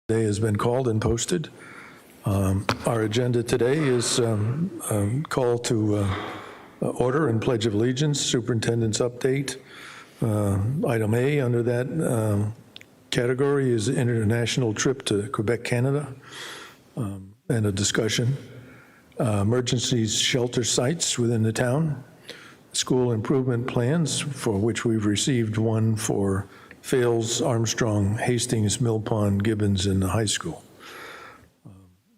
Day has been called and posted. Our agenda today is call to order and Pledge of Allegiance, Superintendent's update. Item A under that category is international trip to Quebec, Canada, and a discussion. Emergency shelter sites within the town, school improvement plans, for which we've received one for Fales, Armstrong, Hastings, Mill Pond, Gibbons, and the high school.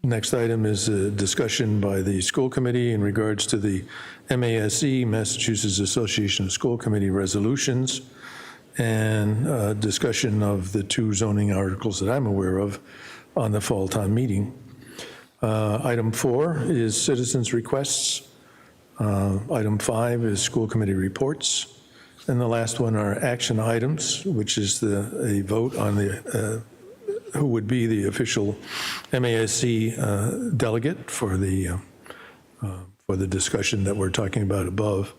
Next item is a discussion by the school committee in regards to the MASC, Massachusetts Association of School Committee resolutions, and discussion of the two zoning articles that I'm aware of on the fall town meeting. Item 4 is citizens' requests. Item 5 is school committee reports. And the last one are action items, which is a vote on the who would be the official MASC delegate for the discussion that we're talking about above,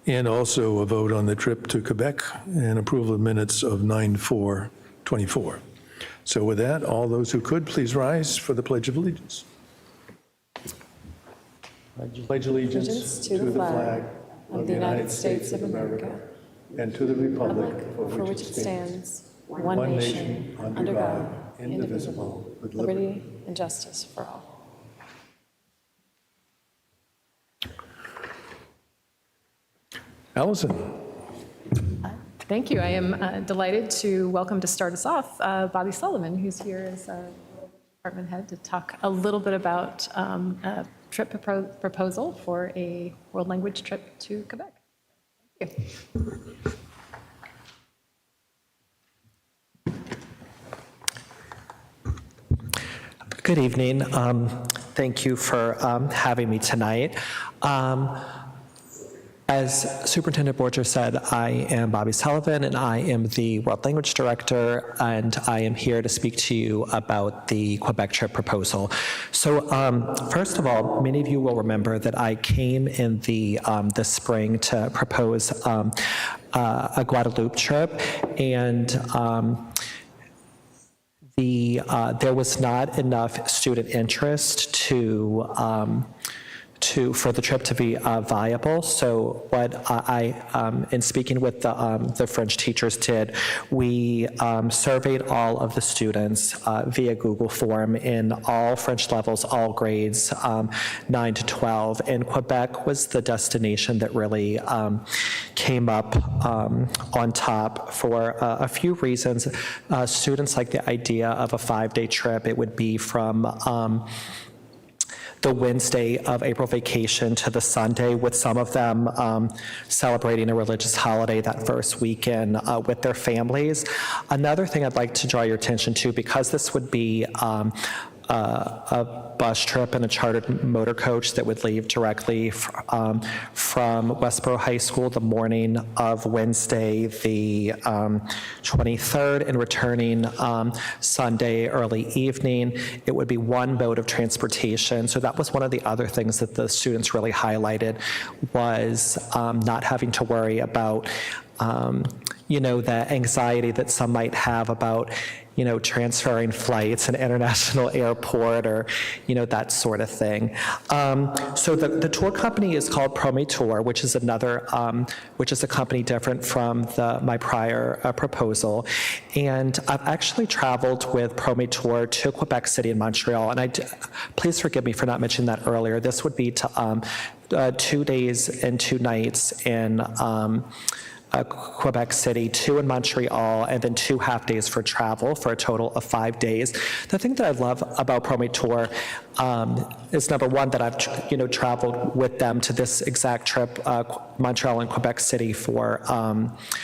and also a vote on the trip to Quebec and approval of minutes of 9/4/24. So with that, all those who could, please rise for the Pledge of Allegiance. Pledge allegiance to the flag of the United States of America and to the republic for which it stands, one nation, under God, indivisible, with liberty and justice for all. Allison. Thank you. I am delighted to welcome to start us off Bobby Sullivan, who's here as our department head to talk a little bit about a trip proposal for a world language trip to Quebec. Thank you. Good evening. Thank you for having me tonight. As Superintendent Borger said, I am Bobby Sullivan, and I am the World Language Director, and I am here to speak to you about the Quebec trip proposal. So first of all, many of you will remember that I came in the spring to propose a Guadeloupe trip, and there was not enough student interest for the trip to be viable. So what I, in speaking with the French teachers did, we surveyed all of the students via Google form in all French levels, all grades, 9 to 12. And Quebec was the destination that really came up on top for a few reasons. Students like the idea of a 5-day trip. It would be from the Wednesday of April vacation to the Sunday, with some of them celebrating a religious holiday that first weekend with their families. Another thing I'd like to draw your attention to, because this would be a bus trip and a chartered motor coach that would leave directly from Westborough High School the morning of Wednesday, the 23rd, and returning Sunday early evening. It would be one mode of transportation. So that was one of the other things that the students really highlighted, was not having to worry about the anxiety that some might have about transferring flights in an international airport, or, that sort of thing. So the tour company is called ProMetour, which is a company different from my prior proposal. And I've actually traveled with ProMetour to Quebec City and Montreal. And please forgive me for not mentioning that earlier. This would be to 2 days and 2 nights in Quebec City, 2 in Montreal, and then 2 half-days for travel, for a total of 5 days. The thing that I love about ProMetour is, number one, that I've traveled with them to this exact trip, Montreal and Quebec City, for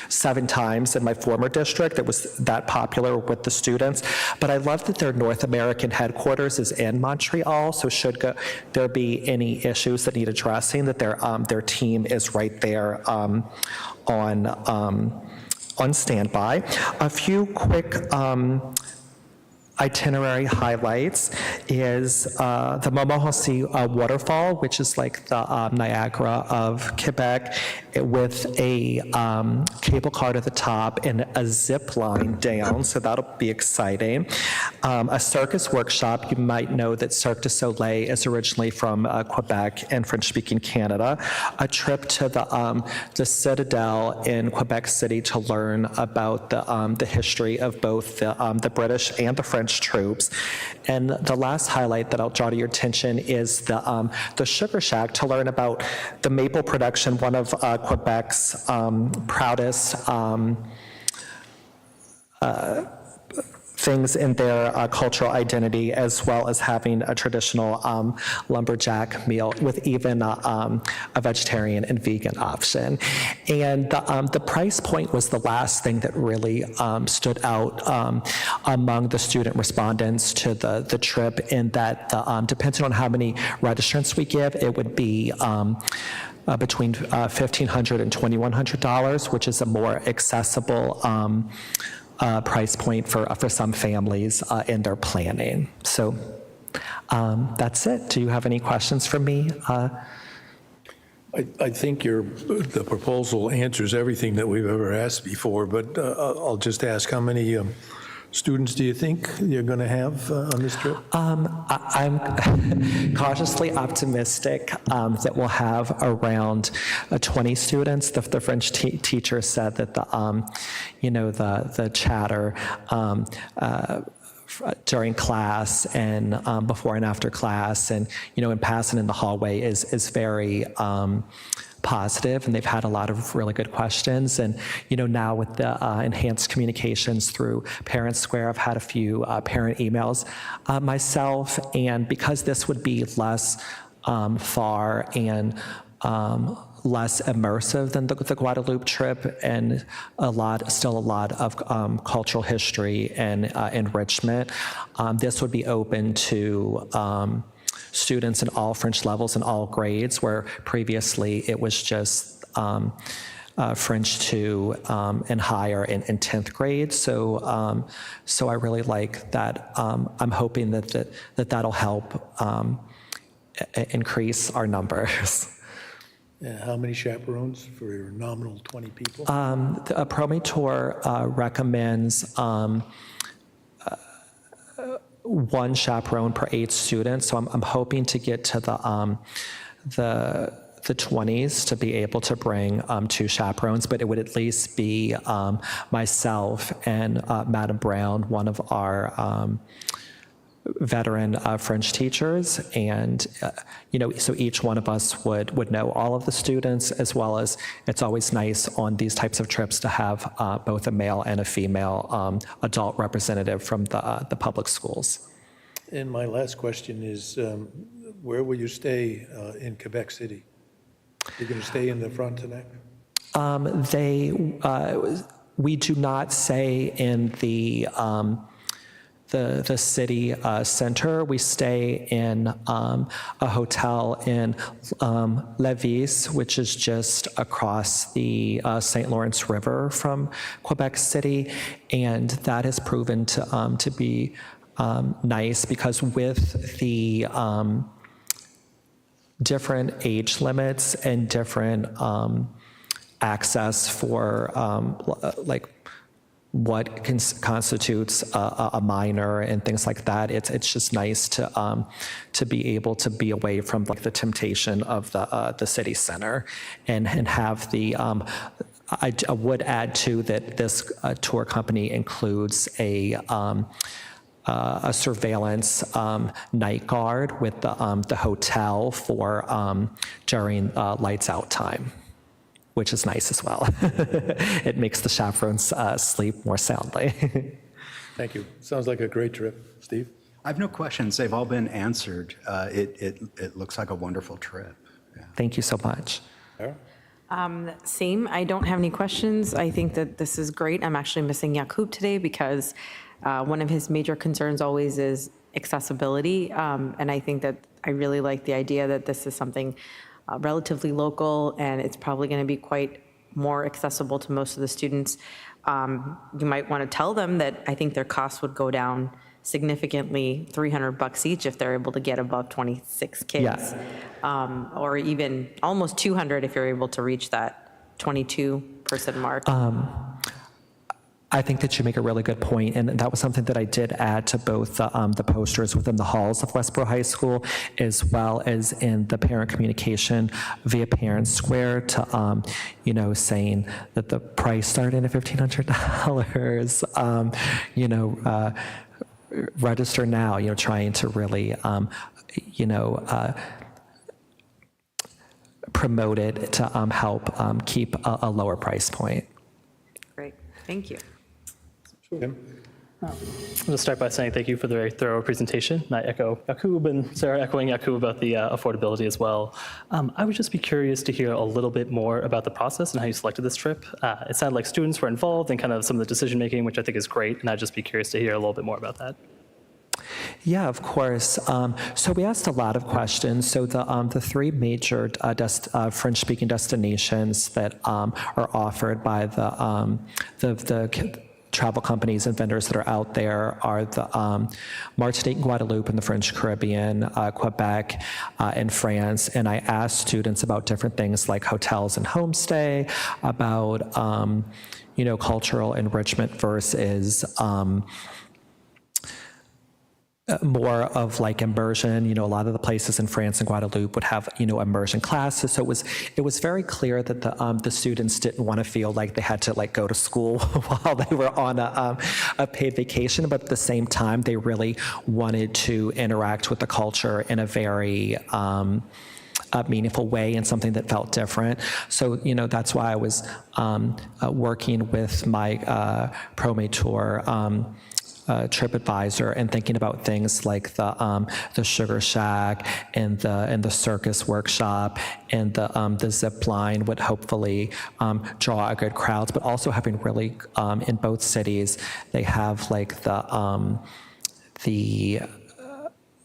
7 times in my former district. It was that popular with the students. But I love that their North American headquarters is in Montreal, so should there be any issues that need addressing, that their team is right there on standby. A few quick itinerary highlights is the Montmorency waterfall, which is like the Niagara of Quebec, with a cable car to the top and a zip line down, so that'll be exciting. A circus workshop. You might know that Cirque du Soleil is originally from Quebec and French-speaking Canada. A trip to the Citadel in Quebec City to learn about the history of both the British and the French troops. And the last highlight that I'll draw to your attention is the Sugar Shack to learn about the maple production, one of Quebec's proudest things in their cultural identity, as well as having a traditional lumberjack meal with even a vegetarian and vegan option. And the price point was the last thing that really stood out among the student respondents to the trip, in that depending on how many registrants we give, it would be between $1,500 and $2,100, which is a more accessible price point for some families in their planning. So that's it. Do you have any questions for me? I think the proposal answers everything that we've ever asked before, but I'll just ask, how many students do you think you're going to have on this trip? I'm cautiously optimistic that we'll have around 20 students. The French teacher said that the chatter during class and before and after class, and in passing in the hallway is very positive, and they've had a lot of really good questions. And now with the enhanced communications through Parent Square, I've had a few parent emails myself, and because this would be less far and less immersive than the Guadeloupe trip, and still a lot of cultural history and enrichment, this would be open to students in all French levels and all grades, where previously it was just French 2 and higher in 10th grade. So I really like that. I'm hoping that'll help increase our numbers. How many chaperones for your nominal 20 people? The Promotor recommends one chaperone per 8 students, so I'm hoping to get to the 20s to be able to bring 2 chaperones, but it would at least be myself and Madam Brown, one of our veteran French teachers, and so each one of us would know all of the students, as well as it's always nice on these types of trips to have both a male and a female adult representative from the public schools. And my last question is, where will you stay in Quebec City? You're going to stay in the Frontenac? We do not stay in the city center. We stay in a hotel in Lévis, which is just across the St. Lawrence River from Quebec City, and that has proven to be nice, because with the different age limits and different access for like what constitutes a minor and things like that. It's just nice to be able to be away from like the temptation of the city center, and have the. I would add too that this tour company includes a surveillance night guard with the hotel for during lights out time, which is nice as well. It makes the chaperones sleep more soundly. Thank you. Sounds like a great trip. Steve? I have no questions. They've all been answered. It looks like a wonderful trip. Yeah. Thank you so much. Sarah? Same. I don't have any questions. I think that this is great. I'm actually missing Yakub today because one of his major concerns always is accessibility. And I think that I really like the idea that this is something relatively local, and it's probably going to be quite more accessible to most of the students. You might want to tell them that I think their costs would go down significantly $300 each if they're able to get above 26 kids. Yeah. Or even almost 200 if you're able to reach that 22-person mark. I think that you make a really good point, and that was something that I did add to both the posters within the halls of Westborough High School, as well as in the parent communication via Parent Square to, saying that the price started at $1,500, register now, trying to really, promote it to help keep a lower price point. Great, thank you. Tim? I'm going to start by saying thank you for the very thorough presentation. And I echo Yakub and Sarah echoing Yakub about the affordability as well. I would just be curious to hear a little bit more about the process and how you selected this trip. It sounded like students were involved in kind of some of the decision making, which I think is great. And I'd just be curious to hear a little bit more about that. Yeah, of course. So we asked a lot of questions. So the three major French-speaking destinations that are offered by the travel companies and vendors that are out there are the Martinique and Guadeloupe in the French Caribbean, Quebec, and France. And I asked students about different things like hotels and homestay, about cultural enrichment versus more of like immersion. A lot of the places in France and Guadeloupe would have, immersion classes. So it was very clear that the students didn't want to feel like they had to like go to school while they were on a paid vacation, but at the same time, they really wanted to interact with the culture in a very a meaningful way and something that felt different. So, that's why I was working with my ProMator TripAdvisor and thinking about things like the Sugar Shack and the circus workshop and the zip line would hopefully draw a good crowds, but also having really in both cities they have like the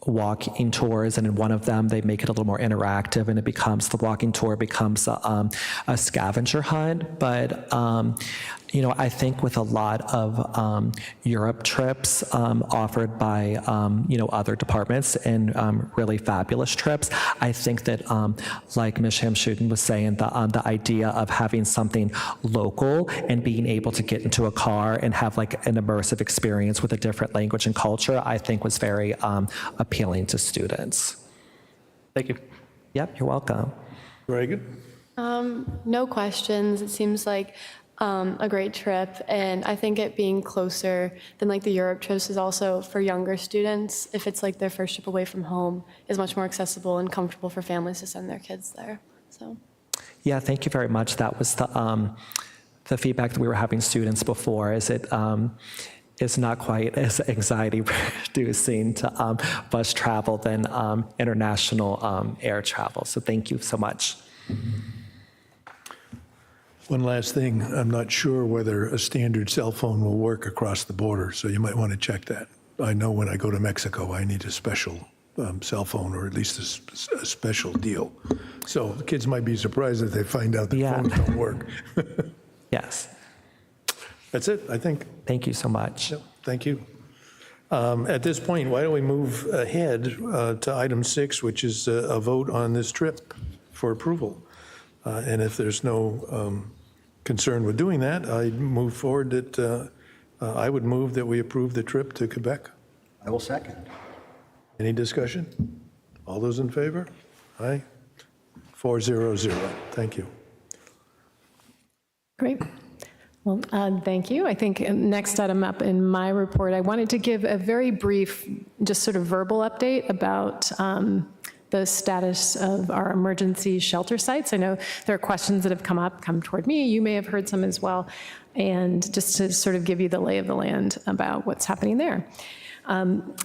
walking tours, and in one of them they make it a little more interactive, and the walking tour becomes a scavenger hunt. But I think with a lot of Europe trips offered by other departments and really fabulous trips, I think that like Ms. Shamshuddin was saying, the idea of having something local and being able to get into a car and have like an immersive experience with a different language and culture, I think was very appealing to students. Thank you. Yep, you're welcome. Very good. No questions. It seems like a great trip, and I think it being closer than like the Europe trips is also for younger students, if it's like their first trip away from home, is much more accessible and comfortable for families to send their kids there. So yeah, thank you very much. That was the feedback that we were having students before, is it is not quite as anxiety-producing to bus travel than international air travel. So thank you so much. One last thing, I'm not sure whether a standard cell phone will work across the border, so you might want to check that. I know when I go to Mexico, I need a special cell phone, or at least a special deal. So the kids might be surprised if they find out that phones don't work. Yes. That's it, I think. Thank you so much. Yep, thank you. At this point, why don't we move ahead to item 6, which is a vote on this trip for approval. And if there's no concern with doing that, I move forward that I would move that we approve the trip to Quebec. I will second. Any discussion? All those in favor? Aye. 400. Thank you. Great. Well, thank you. I think next item up in my report, I wanted to give a very brief, just sort of verbal update about the status of our emergency shelter sites. I know there are questions that have come toward me. You may have heard some as well. And just to sort of give you the lay of the land about what's happening there.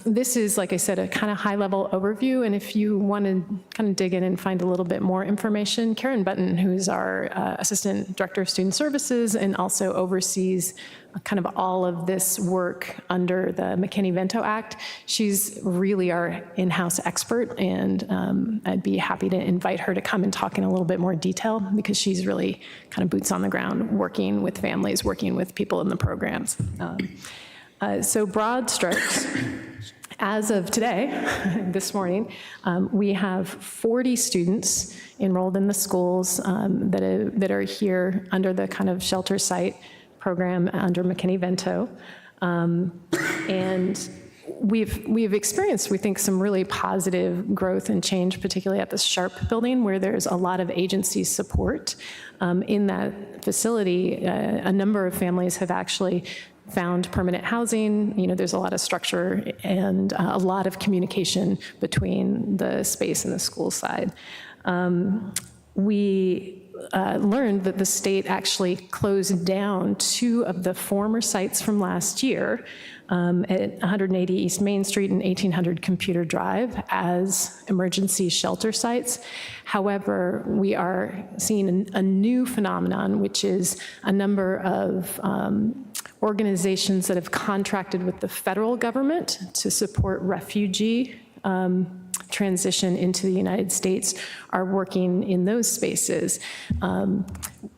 This is, like I said, a kind of high-level overview, and if you want to kind of dig in and find a little bit more information, Karen Button, who's our Assistant Director of Student Services and also oversees kind of all of this work under the McKinney-Vento Act, she's really our in-house expert, and I'd be happy to invite her to come and talk in a little bit more detail, because she's really kind of boots on the ground, working with families, working with people in the programs. So broad strokes, as of today, this morning, we have 40 students enrolled in the schools that are here under the kind of shelter site program under McKinney-Vento. And we've experienced, we think, some really positive growth and change, particularly at the Sharp building, where there's a lot of agency support. In that facility, a number of families have actually found permanent housing. You know, there's a lot of structure and a lot of communication between the space and the school side. We learned that the state actually closed down 2 of the former sites from last year at 180 East Main Street and 1800 Computer Drive as emergency shelter sites. However, we are seeing a new phenomenon, which is a number of organizations that have contracted with the federal government to support refugee transition into the United States are working in those spaces.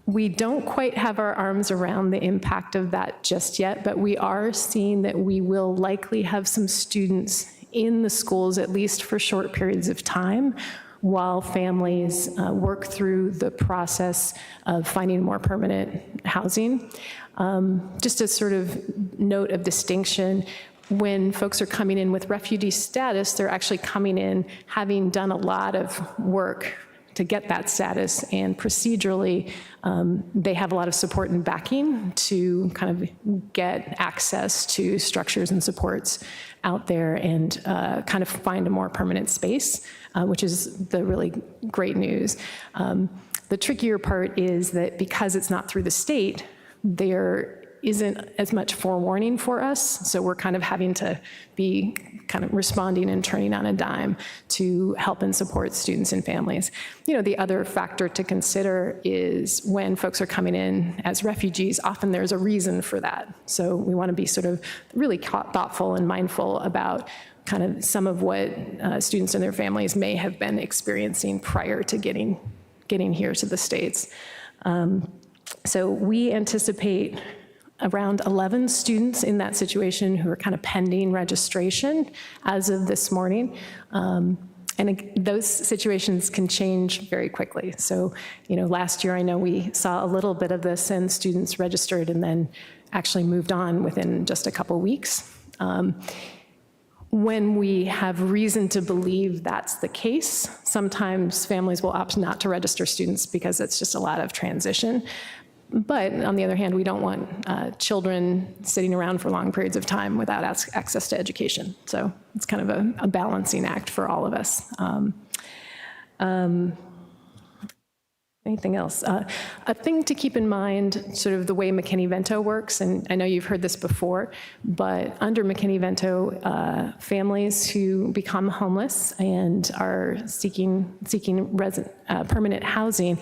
We don't quite have our arms around the impact of that just yet, but we are seeing that we will likely have some students in the schools, at least for short periods of time, while families work through the process of finding more permanent housing. Just a sort of note of distinction, when folks are coming in with refugee status, they're actually coming in having done a lot of work to get that status, and procedurally, they have a lot of support and backing to kind of get access to structures and supports out there and kind of find a more permanent space, which is the really great news. The trickier part is that because it's not through the state, there isn't as much forewarning for us, so we're kind of having to be kind of responding and turning on a dime to help and support students and families. You know, the other factor to consider is when folks are coming in as refugees, often there's a reason for that. So we want to be sort of really thoughtful and mindful about kind of some of what students and their families may have been experiencing prior to getting here to the States. So we anticipate around 11 students in that situation who are kind of pending registration as of this morning. And those situations can change very quickly. So, you know, last year I know we saw a little bit of this and students registered and then actually moved on within just a couple weeks. When we have reason to believe that's the case, sometimes families will opt not to register students because it's just a lot of transition. But on the other hand, we don't want children sitting around for long periods of time without access to education. So it's kind of a balancing act for all of us. Anything else? A thing to keep in mind, sort of the way McKinney-Vento works, and I know you've heard this before, but under McKinney-Vento, families who become homeless and are seeking permanent housing,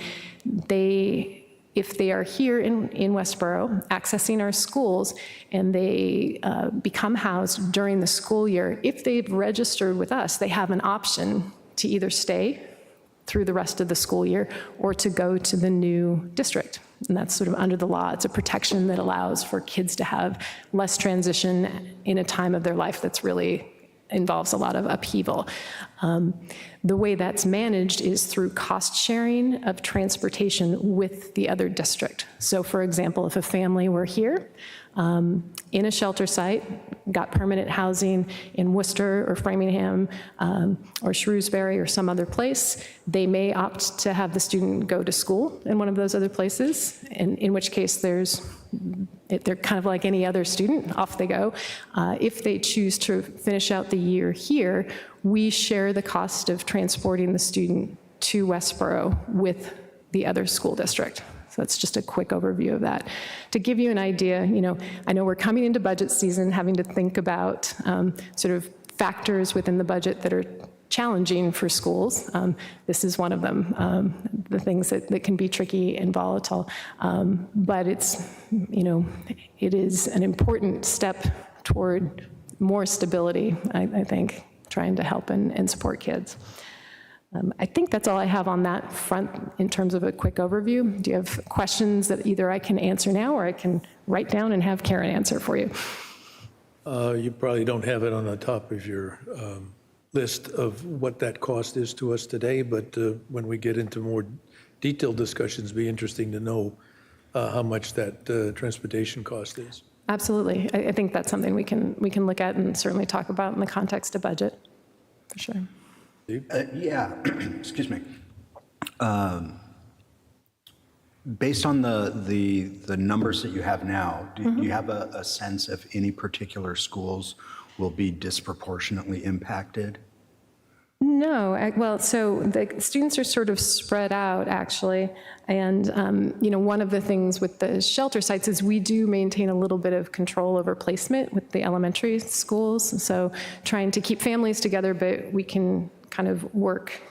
if they are here in Westborough, accessing our schools, and they become housed during the school year, if they've registered with us, they have an option to either stay through the rest of the school year or to go to the new district. And that's sort of under the law. It's a protection that allows for kids to have less transition in a time of their life that's really involves a lot of upheaval. The way that's managed is through cost sharing of transportation with the other district. So for example, if a family were here in a shelter site, got permanent housing in Worcester or Framingham or Shrewsbury or some other place, they may opt to have the student go to school in one of those other places, and in which case they're kind of like any other student, off they go. If they choose to finish out the year here, we share the cost of transporting the student to Westborough with the other school district. So that's just a quick overview of that. To give you an idea, you know, I know we're coming into budget season, having to think about sort of factors within the budget that are challenging for schools. This is one of them, the things that can be tricky and volatile. But it's, you know, it is an important step toward more stability, I think, trying to help and support kids. I think that's all I have on that front in terms of a quick overview. Do you have questions that either I can answer now or I can write down and have Karen answer for you? You probably don't have it on the top of your list of what that cost is to us today, but when we get into more detailed discussions, it'd be interesting to know how much that transportation cost is. Absolutely. I think that's something we can look at and certainly talk about in the context of budget, for sure. Yeah, excuse me. Based on the numbers that you have now, do you have a sense if any particular schools will be disproportionately impacted? No, well, so the students are sort of spread out, actually. And, one of the things with the shelter sites is we do maintain a little bit of control over placement with the elementary schools. So trying to keep families together, but we can kind of work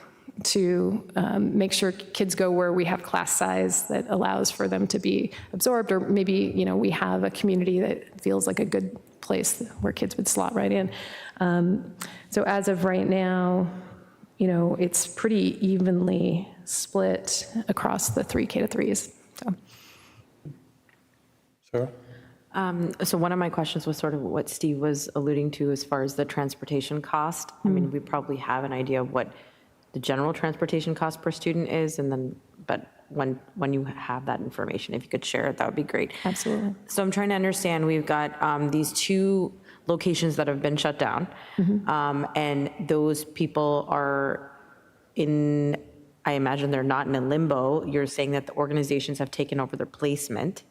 to make sure kids go where we have class size that allows for them to be absorbed, or maybe, we have a community that feels like a good place where kids would slot right in. So as of right now, it's pretty evenly split across the 3 K-3s. So. Sarah? So one of my questions was sort of what Steve was alluding to as far as the transportation cost. I mean, we probably have an idea of what the general transportation cost per student is, and then, but when you have that information, if you could share it, that would be great. Absolutely. So I'm trying to understand, we've got these 2 locations that have been shut down, and those people are in, I imagine they're not in a limbo. You're saying that the organizations have taken over the placement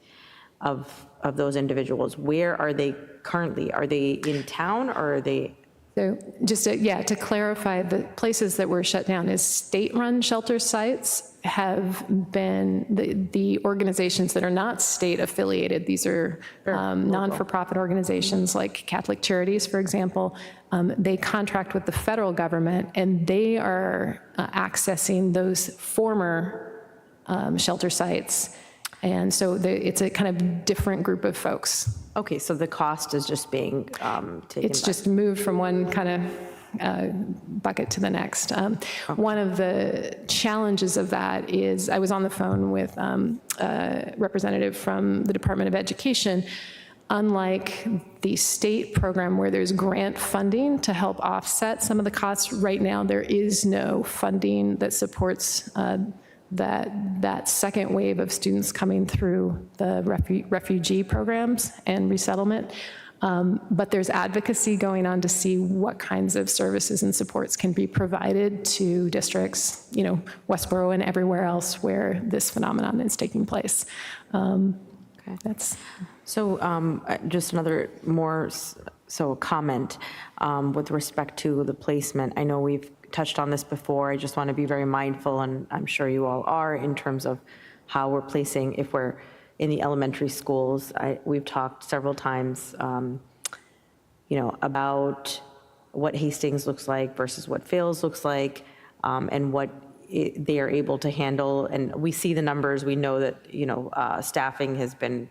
of those individuals. Where are they currently? Are they in town, or are they? So just to clarify, the places that were shut down is state-run shelter sites have been, the organizations that are not state-affiliated, these are non-for-profit organizations like Catholic Charities, for example. They contract with the federal government, and they are accessing those former shelter sites. And so it's a kind of different group of folks. Okay, so the cost is just being taken. It's just moved from one kind of bucket to the next. One of the challenges of that is I was on the phone with a representative from the Department of Education. Unlike the state program where there's grant funding to help offset some of the costs, right now there is no funding that supports that second wave of students coming through the refugee programs and resettlement. But there's advocacy going on to see what kinds of services and supports can be provided to districts, Westborough and everywhere else where this phenomenon is taking place. Okay. That's. So just another comment with respect to the placement. I know we've touched on this before. I just want to be very mindful, and I'm sure you all are, in terms of how we're placing, if we're in the elementary schools. We've talked several times, about what Hastings looks like versus what Fales looks like, and what they are able to handle. And we see the numbers. We know that, staffing has been,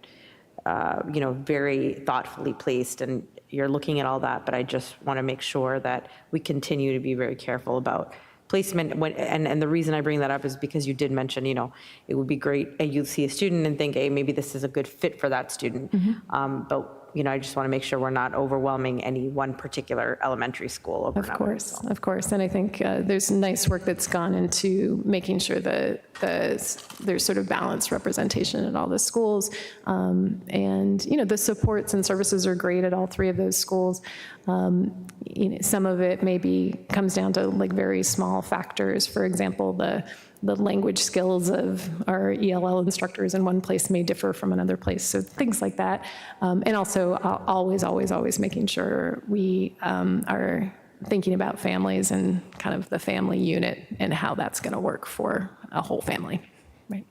very thoughtfully placed, and you're looking at all that, but I just want to make sure that we continue to be very careful about placement. And the reason I bring that up is because you did mention, it would be great, and you see a student and think, hey, maybe this is a good fit for that student. But I just want to make sure we're not overwhelming any one particular elementary school over another. Of course. And I think there's nice work that's gone into making sure that there's sort of balanced representation at all the schools. And, the supports and services are great at all 3 of those schools. Some of it maybe comes down to like very small factors. For example, the language skills of our ELL instructors in one place may differ from another place. So things like that. And also always making sure we are thinking about families and kind of the family unit and how that's going to work for a whole family. Right.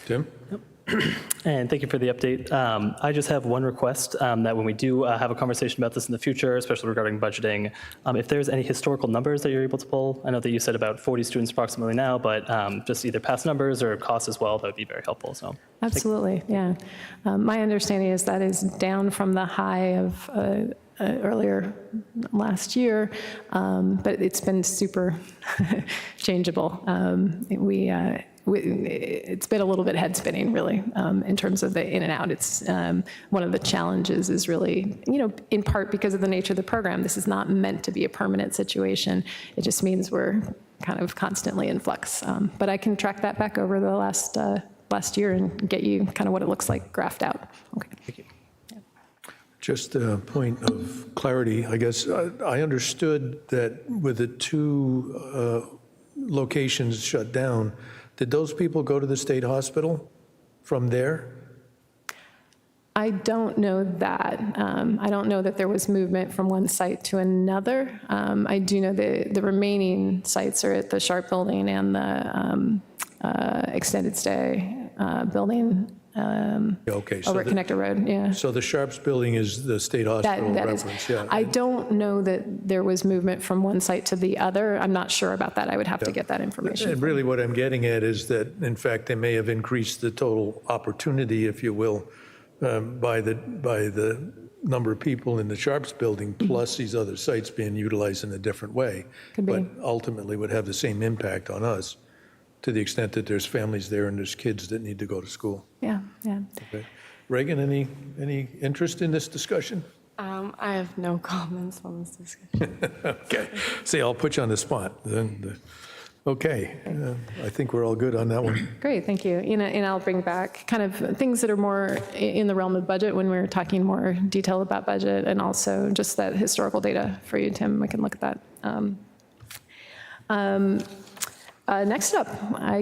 Tim? And thank you for the update. I just have one request, that when we do have a conversation about this in the future, especially regarding budgeting, if there's any historical numbers that you're able to pull. I know that you said about 40 students approximately now, but just either past numbers or costs as well, that would be very helpful. So Absolutely, yeah. My understanding is that is down from the high of earlier last year, but it's been super changeable. it's been a little bit head spinning, really, in terms of the in and out. It's one of the challenges is really, in part because of the nature of the program. This is not meant to be a permanent situation. It just means we're kind of constantly in flux. But I can track that back over the last year and get you kind of what it looks like graphed out. Okay. Thank you. Just a point of clarity, I guess. I understood that with the two locations shut down, did those people go to the state hospital from there? I don't know that. I don't know that there was movement from one site to another. I do know the remaining sites are at the Sharp building and the extended stay building Okay. over at Connector Road, yeah. So the Sharps building is the state hospital That is. reference, yeah. I don't know that there was movement from one site to the other. I'm not sure about that. I would have to get that information. And really what I'm getting at is that, in fact, they may have increased the total opportunity, if you will, by the number of people in the Sharps building, plus these other sites being utilized in a different way. Could be. But ultimately would have the same impact on us, to the extent that there's families there and there's kids that need to go to school. Yeah, yeah. Okay. Reagan, any interest in this discussion? I have no comments on this discussion. Okay. See, I'll put you on the spot. Okay. I think we're all good on that one. Great, thank you. And I'll bring back kind of things that are more in the realm of budget when we're talking more detail about budget, and also just that historical data for you, Tim. We can look at that. Next up,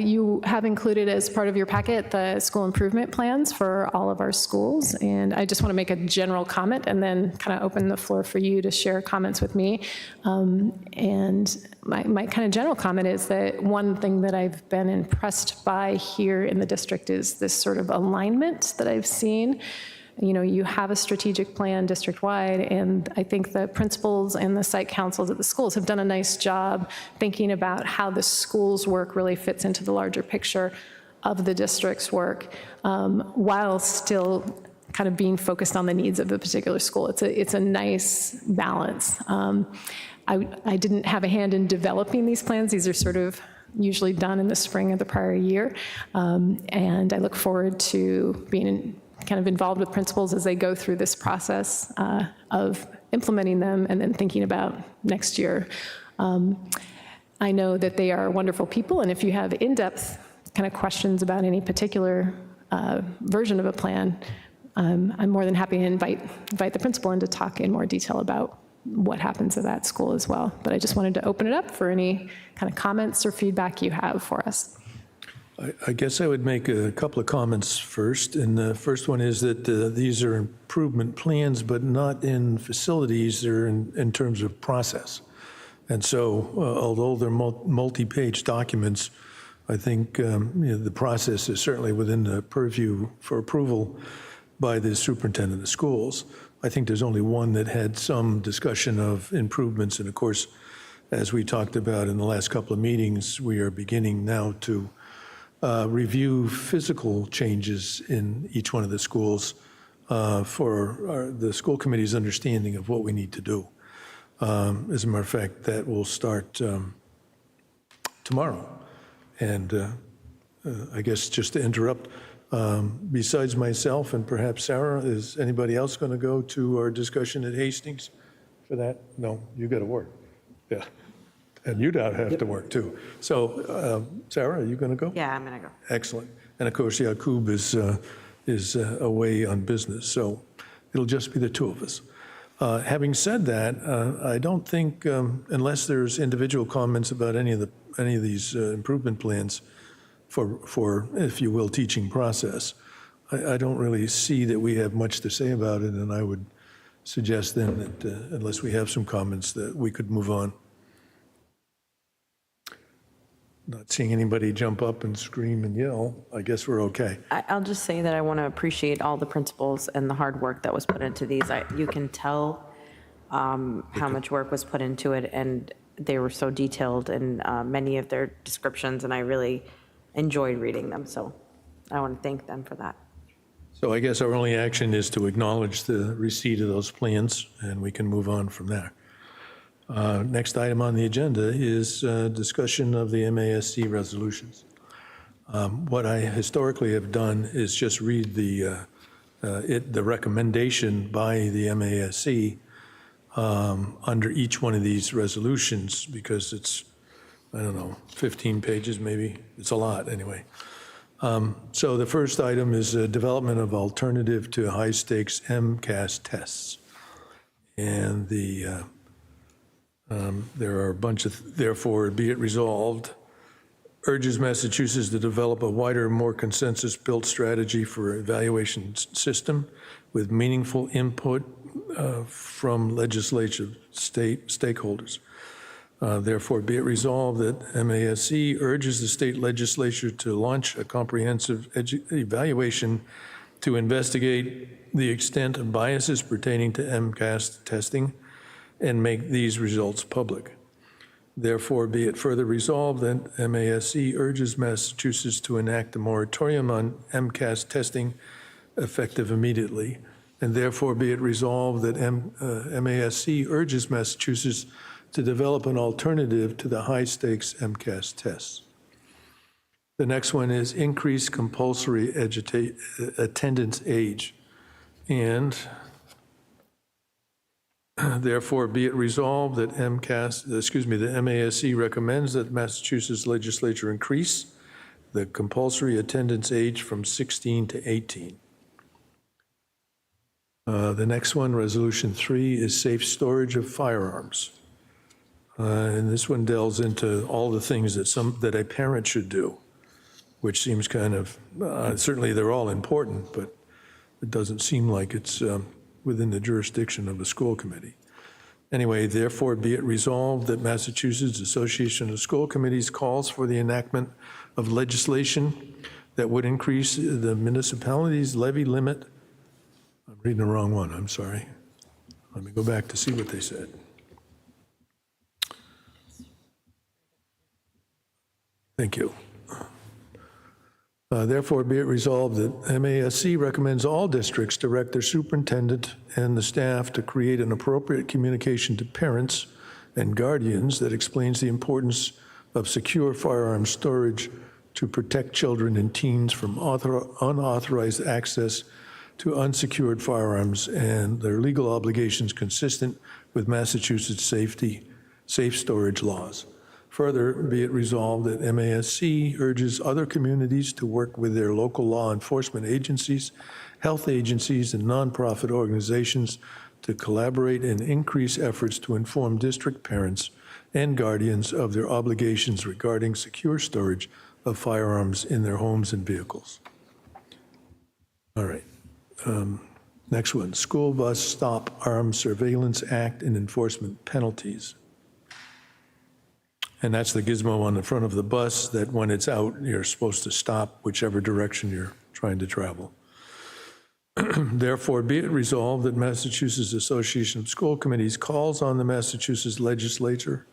you have included as part of your packet the school improvement plans for all of our schools. And I just want to make a general comment and then kind of open the floor for you to share comments with me. And my kind of general comment is that one thing that I've been impressed by here in the district is this sort of alignment that I've seen. You have a strategic plan district-wide, and I think the principals and the site councils at the schools have done a nice job thinking about how the school's work really fits into the larger picture of the district's work, while still kind of being focused on the needs of the particular school. It's a nice balance. I didn't have a hand in developing these plans. These are sort of usually done in the spring of the prior year, and I look forward to being kind of involved with principals as they go through this process of implementing them and then thinking about next year. I know that they are wonderful people, and if you have in-depth kind of questions about any particular version of a plan, I'm more than happy to invite the principal in to talk in more detail about what happens at that school as well. But I just wanted to open it up for any kind of comments or feedback you have for us. I guess I would make a couple of comments first. And the first one is that these are improvement plans, but not in facilities. They're in terms of process. And so although they're multi-page documents, I think the process is certainly within the purview for approval by the superintendent of schools. I think there's only one that had some discussion of improvements. And of course, as we talked about in the last couple of meetings, we are beginning now to review physical changes in each one of the schools for the school committee's understanding of what we need to do. As a matter of fact, that will start tomorrow. And I guess just to interrupt, besides myself and perhaps Sarah, is anybody else going to go to our discussion at Hastings for that? No, you got to work. Yeah. And you don't have to work, too. So, Sarah, are you going to go? Yeah, I'm going to go. Excellent. And of course, Yakub is away on business, so it'll just be the two of us. Having said that, I don't think, unless there's individual comments about any of these improvement plans for, if you will, teaching process, I don't really see that we have much to say about it, and I would suggest then that unless we have some comments, that we could move on. Not seeing anybody jump up and scream and yell, I guess we're okay. I'll just say that I want to appreciate all the principals and the hard work that was put into these. You can tell how much work was put into it, and they were so detailed in many of their descriptions, and I really enjoyed reading them. So I want to thank them for that. So I guess our only action is to acknowledge the receipt of those plans, and we can move on from there. Next item on the agenda is discussion of the MASC resolutions. What I historically have done is just read the recommendation by the MASC under each one of these resolutions, because it's, I don't know, 15 pages maybe. It's a lot anyway. So the first item is development of alternative to high-stakes MCAS tests. And there are a bunch of, therefore, be it resolved, urges Massachusetts to develop a wider, more consensus-built strategy for evaluation system with meaningful input from legislative stakeholders. Therefore, be it resolved that MASC urges the state legislature to launch a comprehensive evaluation to investigate the extent of biases pertaining to MCAS testing and make these results public. Therefore, be it further resolved that MASC urges Massachusetts to enact a moratorium on MCAS testing effective immediately. And therefore, be it resolved that MASC urges Massachusetts to develop an alternative to the high-stakes MCAS tests. The next one is increase compulsory attendance age. And therefore, be it resolved that the MASC recommends that Massachusetts legislature increase the compulsory attendance age from 16 to 18. The next one, Resolution 3, is safe storage of firearms. And this one delves into all the things that a parent should do, which seems kind of, certainly they're all important, but it doesn't seem like it's within the jurisdiction of a school committee. Anyway, therefore, be it resolved that Massachusetts Association of School Committees calls for the enactment of legislation that would increase the municipality's levy limit. I'm reading the wrong one, I'm sorry. Let me go back to see what they said. Thank you. Therefore, be it resolved that MASC recommends all districts direct their superintendent and the staff to create an appropriate communication to parents and guardians that explains the importance of secure firearm storage to protect children and teens from unauthorized access to unsecured firearms and their legal obligations consistent with Massachusetts safe storage laws. Further, be it resolved that MASC urges other communities to work with their local law enforcement agencies, health agencies, and nonprofit organizations to collaborate and increase efforts to inform district parents and guardians of their obligations regarding secure storage of firearms in their homes and vehicles. All right. Next one, School Bus Stop Arms Surveillance Act and Enforcement Penalties. And that's the gizmo on the front of the bus that when it's out, you're supposed to stop whichever direction you're trying to travel. Therefore, be it resolved that Massachusetts Association of School Committees calls on the Massachusetts legislature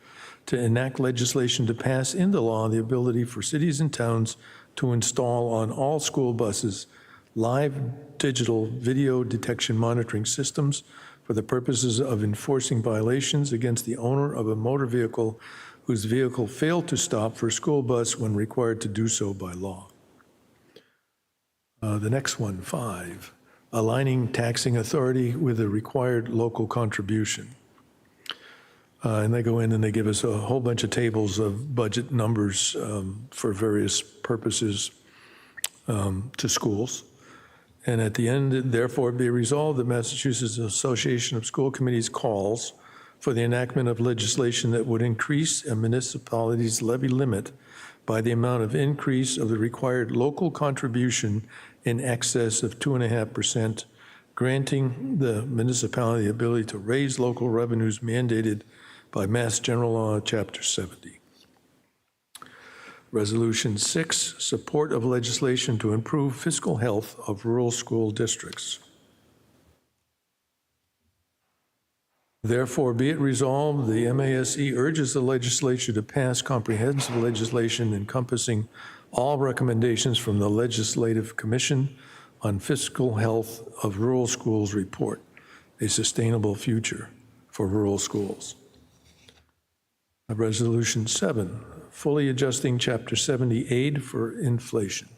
to enact legislation to pass into law the ability for cities and towns to install on all school buses live digital video detection monitoring systems for the purposes of enforcing violations against the owner of a motor vehicle whose vehicle failed to stop for a school bus when required to do so by law. The next one, 5, aligning taxing authority with the required local contribution. And they go in and they give us a whole bunch of tables of budget numbers for various purposes to schools. And at the end, therefore, be resolved that Massachusetts Association of School Committees calls for the enactment of legislation that would increase a municipality's levy limit by the amount of increase of the required local contribution in excess of 2.5%, granting the municipality the ability to raise local revenues mandated by Mass General Law, Chapter 70. Resolution 6, support of legislation to improve fiscal health of rural school districts. Therefore, be it resolved, the MASC urges the legislature to pass comprehensive legislation encompassing all recommendations from the Legislative Commission on Fiscal Health of Rural Schools Report, a Sustainable Future for Rural Schools. Resolution 7, fully adjusting Chapter 70 aid for inflation.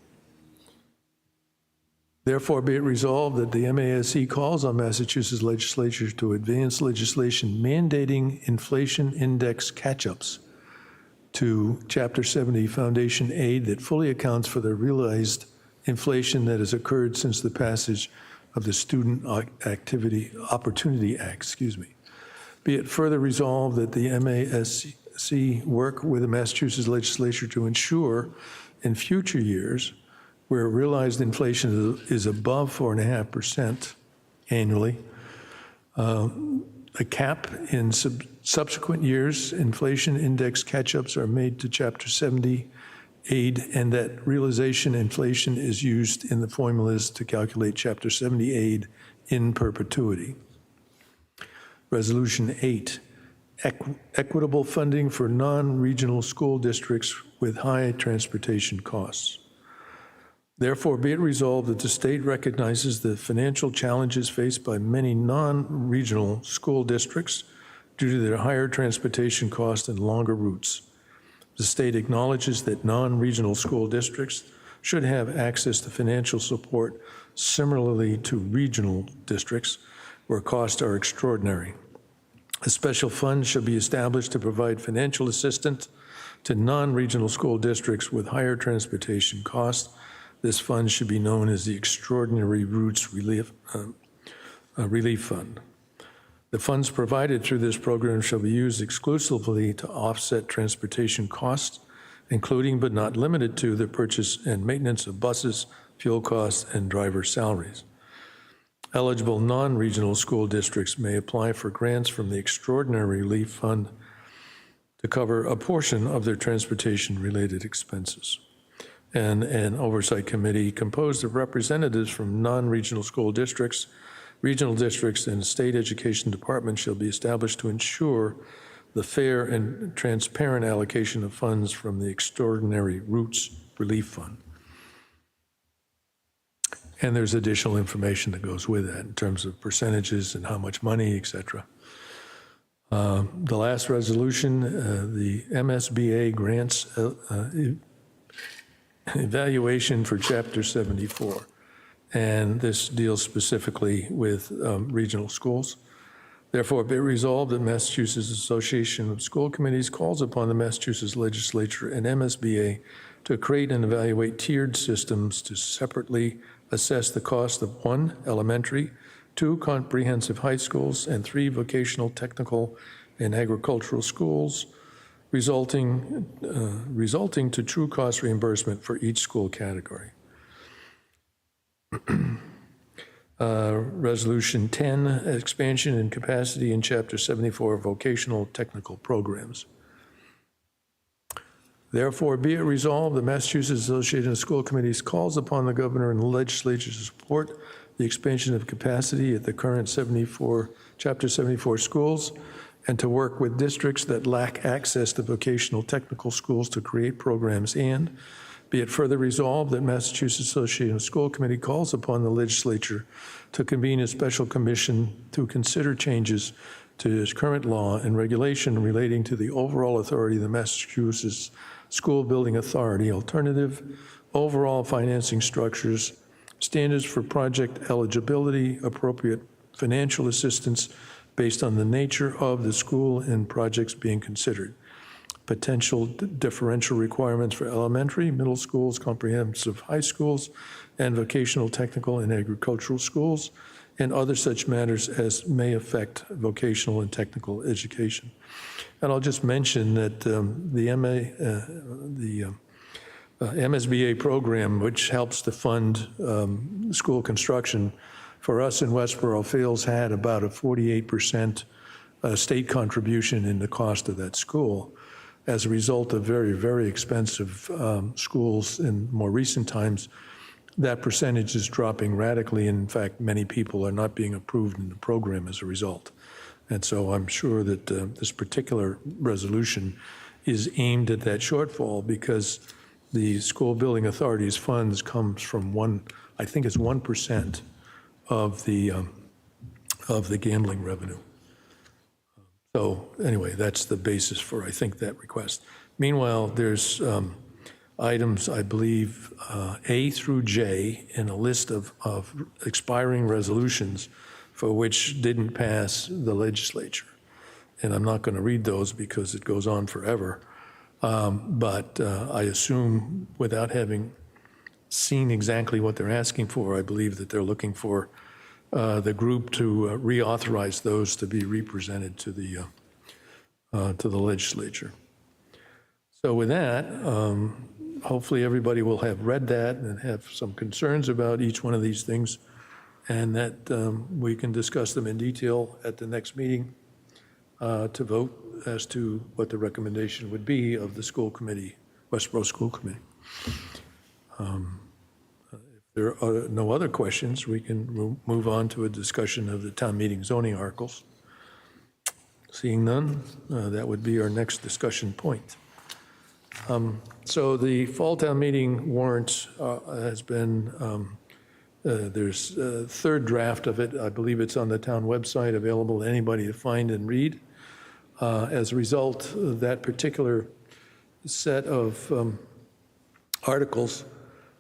Therefore, be it resolved that the MASC calls on Massachusetts legislature to advance legislation mandating inflation index catch-ups to Chapter 70 foundation aid that fully accounts for the realized inflation that has occurred since the passage of the Student Opportunity Act, Be it further resolved that the MASC work with the Massachusetts legislature to ensure in future years where realized inflation is above 4.5% annually, a cap in subsequent years, inflation index catch-ups are made to Chapter 70 aid, and that realization inflation is used in the formulas to calculate Chapter 70 aid in perpetuity. Resolution 8, equitable funding for non-regional school districts with high transportation costs. Therefore, be it resolved that the state recognizes the financial challenges faced by many non-regional school districts due to their higher transportation costs and longer routes. The state acknowledges that non-regional school districts should have access to financial support similarly to regional districts where costs are extraordinary. A special fund should be established to provide financial assistance to non-regional school districts with higher transportation costs. This fund should be known as the Extraordinary Routes Relief Fund. The funds provided through this program shall be used exclusively to offset transportation costs, including but not limited to the purchase and maintenance of buses, fuel costs, and driver salaries. Eligible non-regional school districts may apply for grants from the Extraordinary Relief Fund to cover a portion of their transportation-related expenses. And an oversight committee composed of representatives from non-regional school districts, regional districts, and state education departments shall be established to ensure the fair and transparent allocation of funds from the Extraordinary Routes Relief Fund. And there's additional information that goes with that in terms of percentages and how much money, et cetera. The last resolution, the MSBA grants evaluation for Chapter 74. And this deals specifically with regional schools. Therefore, be it resolved that Massachusetts Association of School Committees calls upon the Massachusetts Legislature and MSBA to create and evaluate tiered systems to separately assess the cost of 1, elementary, 2, comprehensive high schools, and 3, vocational, technical, and agricultural schools, resulting to true cost reimbursement for each school category. Resolution 10, expansion and capacity in Chapter 74 vocational technical programs. Therefore, be it resolved, the Massachusetts Association of School Committees calls upon the governor and the legislature to support the expansion of capacity at the current Chapter 74 schools and to work with districts that lack access to vocational technical schools to create programs, and be it further resolved that Massachusetts Association of School Committee calls upon the legislature to convene a special commission to consider changes to its current law and regulation relating to the overall authority of the Massachusetts School Building Authority, alternative overall financing structures, standards for project eligibility, appropriate financial assistance based on the nature of the school and projects being considered, potential differential requirements for elementary, middle schools, comprehensive high schools, and vocational, technical, and agricultural schools, and other such matters as may affect vocational and technical education. And I'll just mention that the MSBA program, which helps to fund school construction, for us in Westborough, Fields had about a 48% state contribution in the cost of that school. As a result of very, very expensive schools in more recent times, that percentage is dropping radically. And in fact, many people are not being approved in the program as a result. And so I'm sure that this particular resolution is aimed at that shortfall because the School Building Authority's funds comes from I think it's 1% of the gambling revenue. So anyway, that's the basis for, I think, that request. Meanwhile, there's items, I believe, A through J in a list of expiring resolutions for which didn't pass the legislature. And I'm not going to read those because it goes on forever. But I assume, without having seen exactly what they're asking for, I believe that they're looking for the group to reauthorize those to be represented to the legislature. So with that, hopefully everybody will have read that and have some concerns about each one of these things, and that we can discuss them in detail at the next meeting to vote as to what the recommendation would be of the school committee, Westborough School Committee. If there are no other questions, we can move on to a discussion of the town meeting zoning articles. Seeing none, that would be our next discussion point. So the fall town meeting warrant has been, there's a third draft of it. I believe it's on the town website, available to anybody to find and read. As a result, that particular set of articles,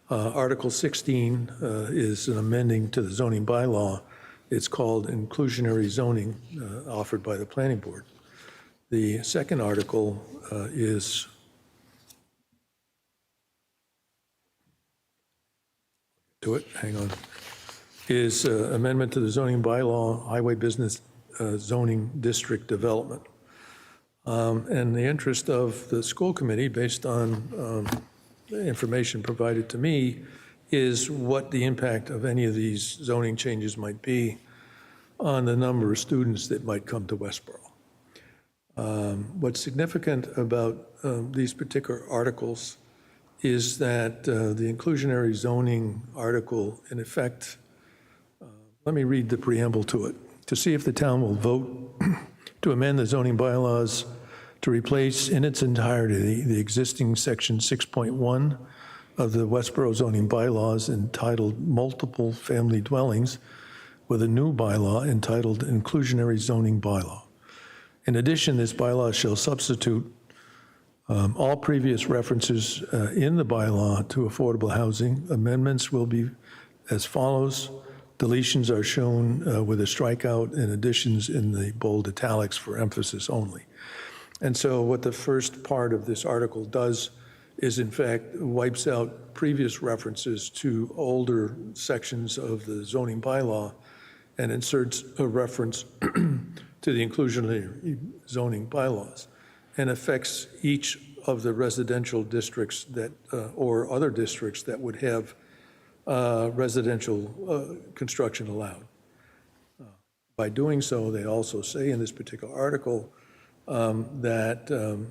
Article 16 is an amending to the zoning bylaw. It's called inclusionary zoning, offered by the planning board. The second article is is amendment to the zoning bylaw, highway business zoning district development. And the interest of the school committee, based on information provided to me, is what the impact of any of these zoning changes might be on the number of students that might come to Westborough. What's significant about these particular articles is that the inclusionary zoning article, in effect, let me read the preamble to it. To see if the town will vote to amend the zoning bylaws to replace in its entirety the existing section 6.1 of the Westborough zoning bylaws entitled multiple family dwellings with a new bylaw entitled inclusionary zoning bylaw. In addition, this bylaw shall substitute all previous references in the bylaw to affordable housing. Amendments will be as follows. Deletions are shown with a strikeout and additions in the bold italics for emphasis only. And so what the first part of this article does is, in fact, wipes out previous references to older sections of the zoning bylaw and inserts a reference to the inclusionary zoning bylaws, and affects each of the residential districts that, or other districts that would have residential construction allowed. By doing so, they also say in this particular article that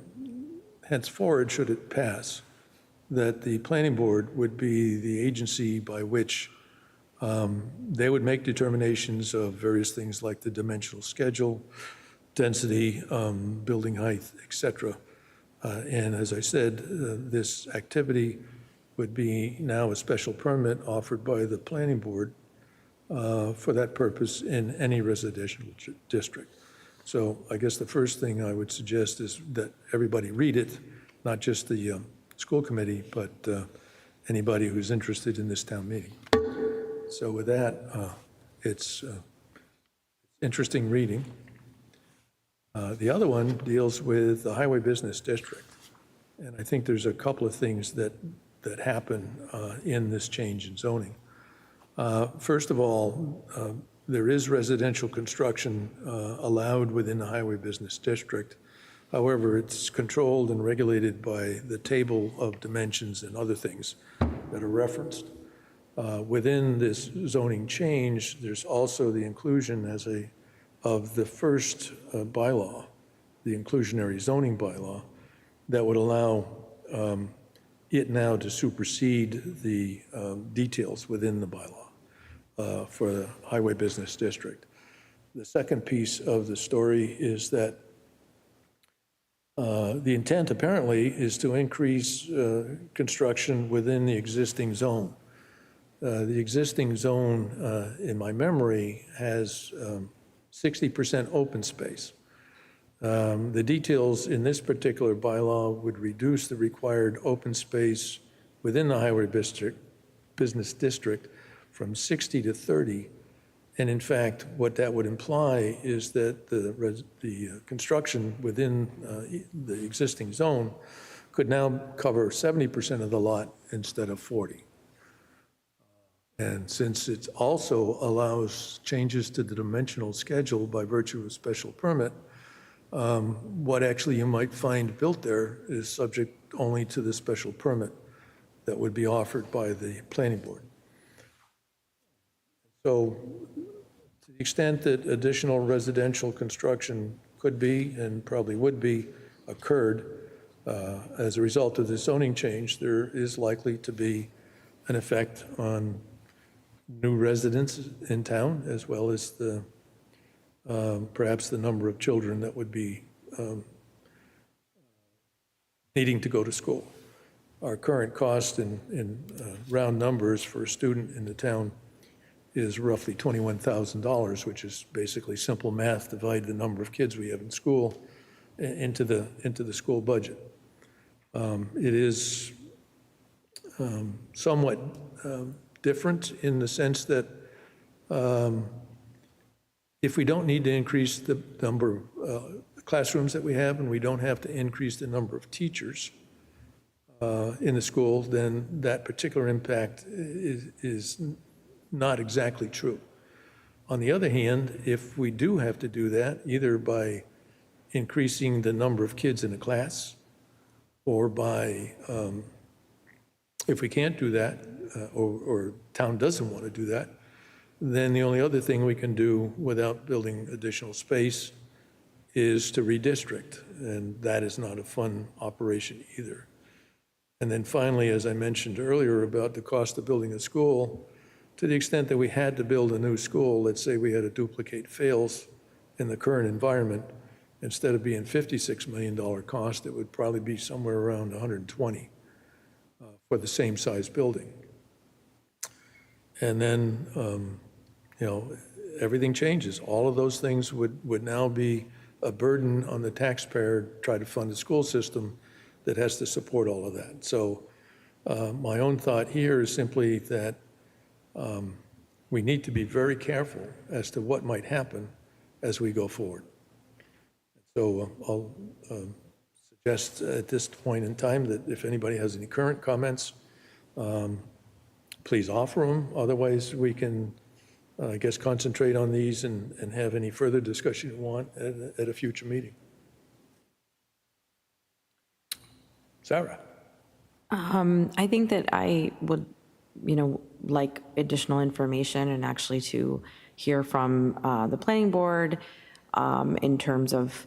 henceforward, should it pass, that the planning board would be the agency by which they would make determinations of various things like the dimensional schedule, density, building height, et cetera. And as I said, this activity would be now a special permit offered by the planning board for that purpose in any residential district. So I guess the first thing I would suggest is that everybody read it, not just the school committee, but anybody who's interested in this town meeting. So with that, it's interesting reading. The other one deals with the highway business district. And I think there's a couple of things that happen in this change in zoning. First of all, there is residential construction allowed within the highway business district. However, it's controlled and regulated by the table of dimensions and other things that are referenced. Within this zoning change, there's also the inclusion of the first bylaw, the inclusionary zoning bylaw, that would allow it now to supersede the details within the bylaw for the highway business district. The second piece of the story is that the intent apparently is to increase construction within the existing zone. The existing zone, in my memory, has 60% open space. The details in this particular bylaw would reduce the required open space within the highway business district from 60 to 30. And in fact, what that would imply is that the construction within the existing zone could now cover 70% of the lot instead of 40. And since it also allows changes to the dimensional schedule by virtue of special permit, what actually you might find built there is subject only to the special permit that would be offered by the planning board. So to the extent that additional residential construction could be and probably would be occurred as a result of the zoning change, there is likely to be an effect on new residents in town, as well as the perhaps the number of children that would be needing to go to school. Our current cost in round numbers for a student in the town is roughly $21,000, which is basically simple math, divide the number of kids we have in school into the school budget. It is somewhat different in the sense that if we don't need to increase the number of classrooms that we have, and we don't have to increase the number of teachers in the school, then that particular impact is not exactly true. On the other hand, if we do have to do that, either by increasing the number of kids in a class, or by, if we can't do that, or town doesn't want to do that, then the only other thing we can do without building additional space is to redistrict, and that is not a fun operation either. And then finally, as I mentioned earlier about the cost of building a school, to the extent that we had to build a new school, let's say we had to duplicate fails in the current environment, instead of being $56 million cost, it would probably be somewhere around 120 for the same size building. And then, everything changes. All of those things would now be a burden on the taxpayer to try to fund a school system that has to support all of that. So my own thought here is simply that we need to be very careful as to what might happen as we go forward. So I'll suggest at this point in time that if anybody has any current comments, please offer them. Otherwise, we can, I guess, concentrate on these and have any further discussion you want at a future meeting. Sarah? I think that I would, like additional information and actually to hear from the planning board in terms of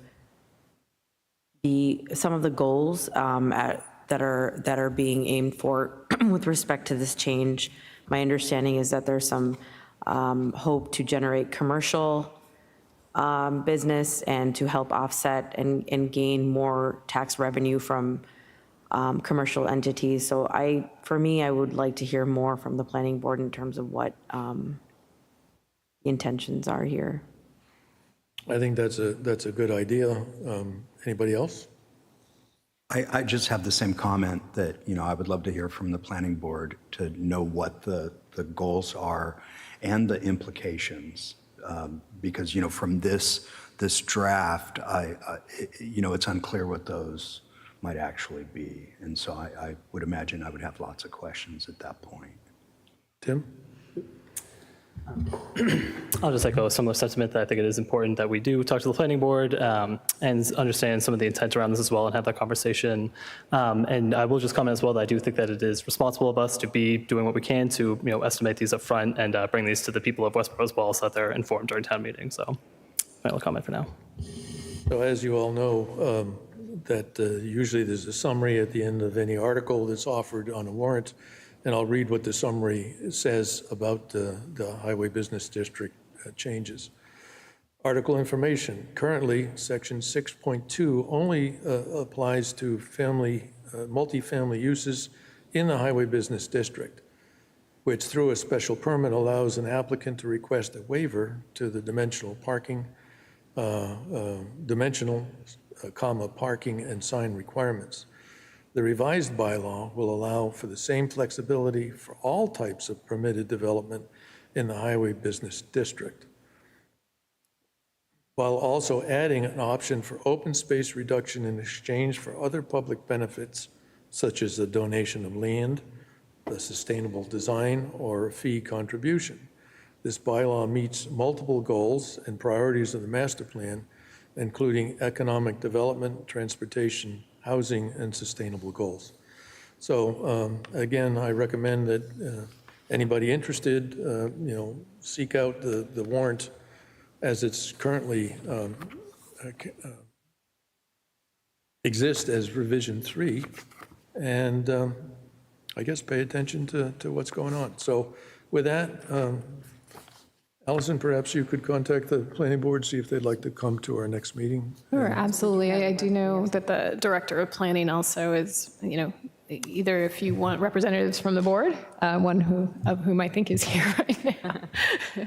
some of the goals that are being aimed for with respect to this change. My understanding is that there's some hope to generate commercial business and to help offset and gain more tax revenue from commercial entities. So for me, I would like to hear more from the planning board in terms of what the intentions are here. I think that's a good idea. Anybody else? I just have the same comment that, I would love to hear from the planning board to know what the goals are and the implications. Because, from this draft, it's unclear what those might actually be. And so I would imagine I would have lots of questions at that point. Tim? I'll just echo a similar sentiment that I think it is important that we do talk to the planning board and understand some of the intent around this as well and have that conversation. And I will just comment as well that I do think that it is responsible of us to be doing what we can to estimate these up front and bring these to the people of Westborough as well so that they're informed during town meeting. So my only comment for now. So as you all know, that usually there's a summary at the end of any article that's offered on a warrant. And I'll read what the summary says about the Highway Business District changes. Article information. Currently, Section 6.2 only applies to multifamily uses in the Highway Business District, which through a special permit allows an applicant to request a waiver to the dimensional parking dimensional, parking and sign requirements. The revised bylaw will allow for the same flexibility for all types of permitted development in the highway business district, while also adding an option for open space reduction in exchange for other public benefits, such as the donation of land, the sustainable design, or a fee contribution. This bylaw meets multiple goals and priorities of the master plan, including economic development, transportation, housing, and sustainable goals. So again, I recommend that anybody interested, seek out the warrant as it's currently exists as revision 3, and I guess pay attention to what's going on. So with that, Allison, perhaps you could contact the planning board, see if they'd like to come to our next meeting. Sure, absolutely. I do know that the director of planning also is, either if you want representatives from the board, one of whom I think is here right now.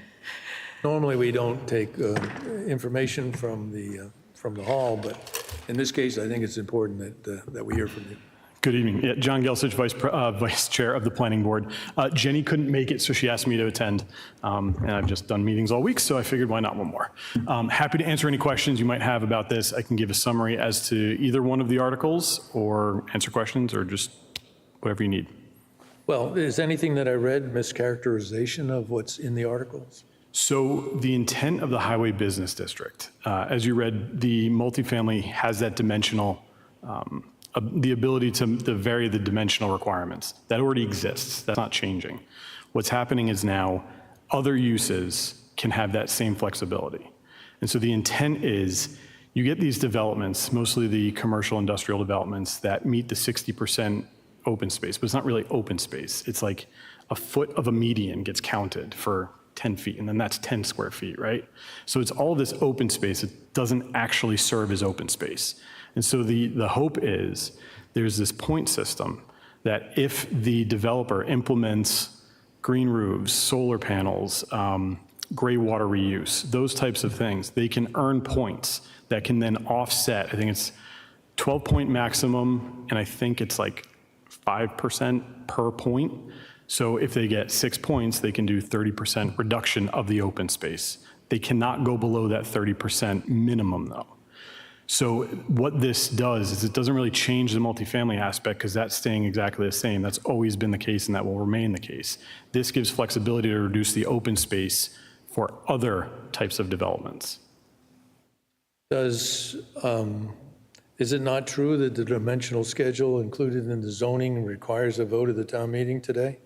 Normally, we don't take information from the hall, but in this case, I think it's important that we hear from you. Good evening. Yeah, John Gelsich, Vice Chair of the Planning Board. Jenny couldn't make it, so she asked me to attend. And I've just done meetings all week, so I figured why not one more. Happy to answer any questions you might have about this. I can give a summary as to either one of the articles or answer questions or just whatever you need. Well, is anything that I read mischaracterization of what's in the articles? So the intent of the Highway Business District, as you read, the multifamily has that dimensional the ability to vary the dimensional requirements. That already exists. That's not changing. What's happening is now other uses can have that same flexibility. And so the intent is you get these developments, mostly the commercial industrial developments that meet the 60% open space, but it's not really open space. It's like a foot of a median gets counted for 10 feet, and then that's 10 square feet, right? So it's all this open space. It doesn't actually serve as open space. And so the hope is there's this point system that if the developer implements green roofs, solar panels, gray water reuse, those types of things, they can earn points that can then offset, I think it's 12-point maximum, and I think it's like 5% per point. So if they get 6 points, they can do 30% reduction of the open space. They cannot go below that 30% minimum, though. So what this does is it doesn't really change the multifamily aspect because that's staying exactly the same. That's always been the case and that will remain the case. This gives flexibility to reduce the open space for other types of developments. Is it not true that the dimensional schedule included in the zoning requires a vote of the town meeting today?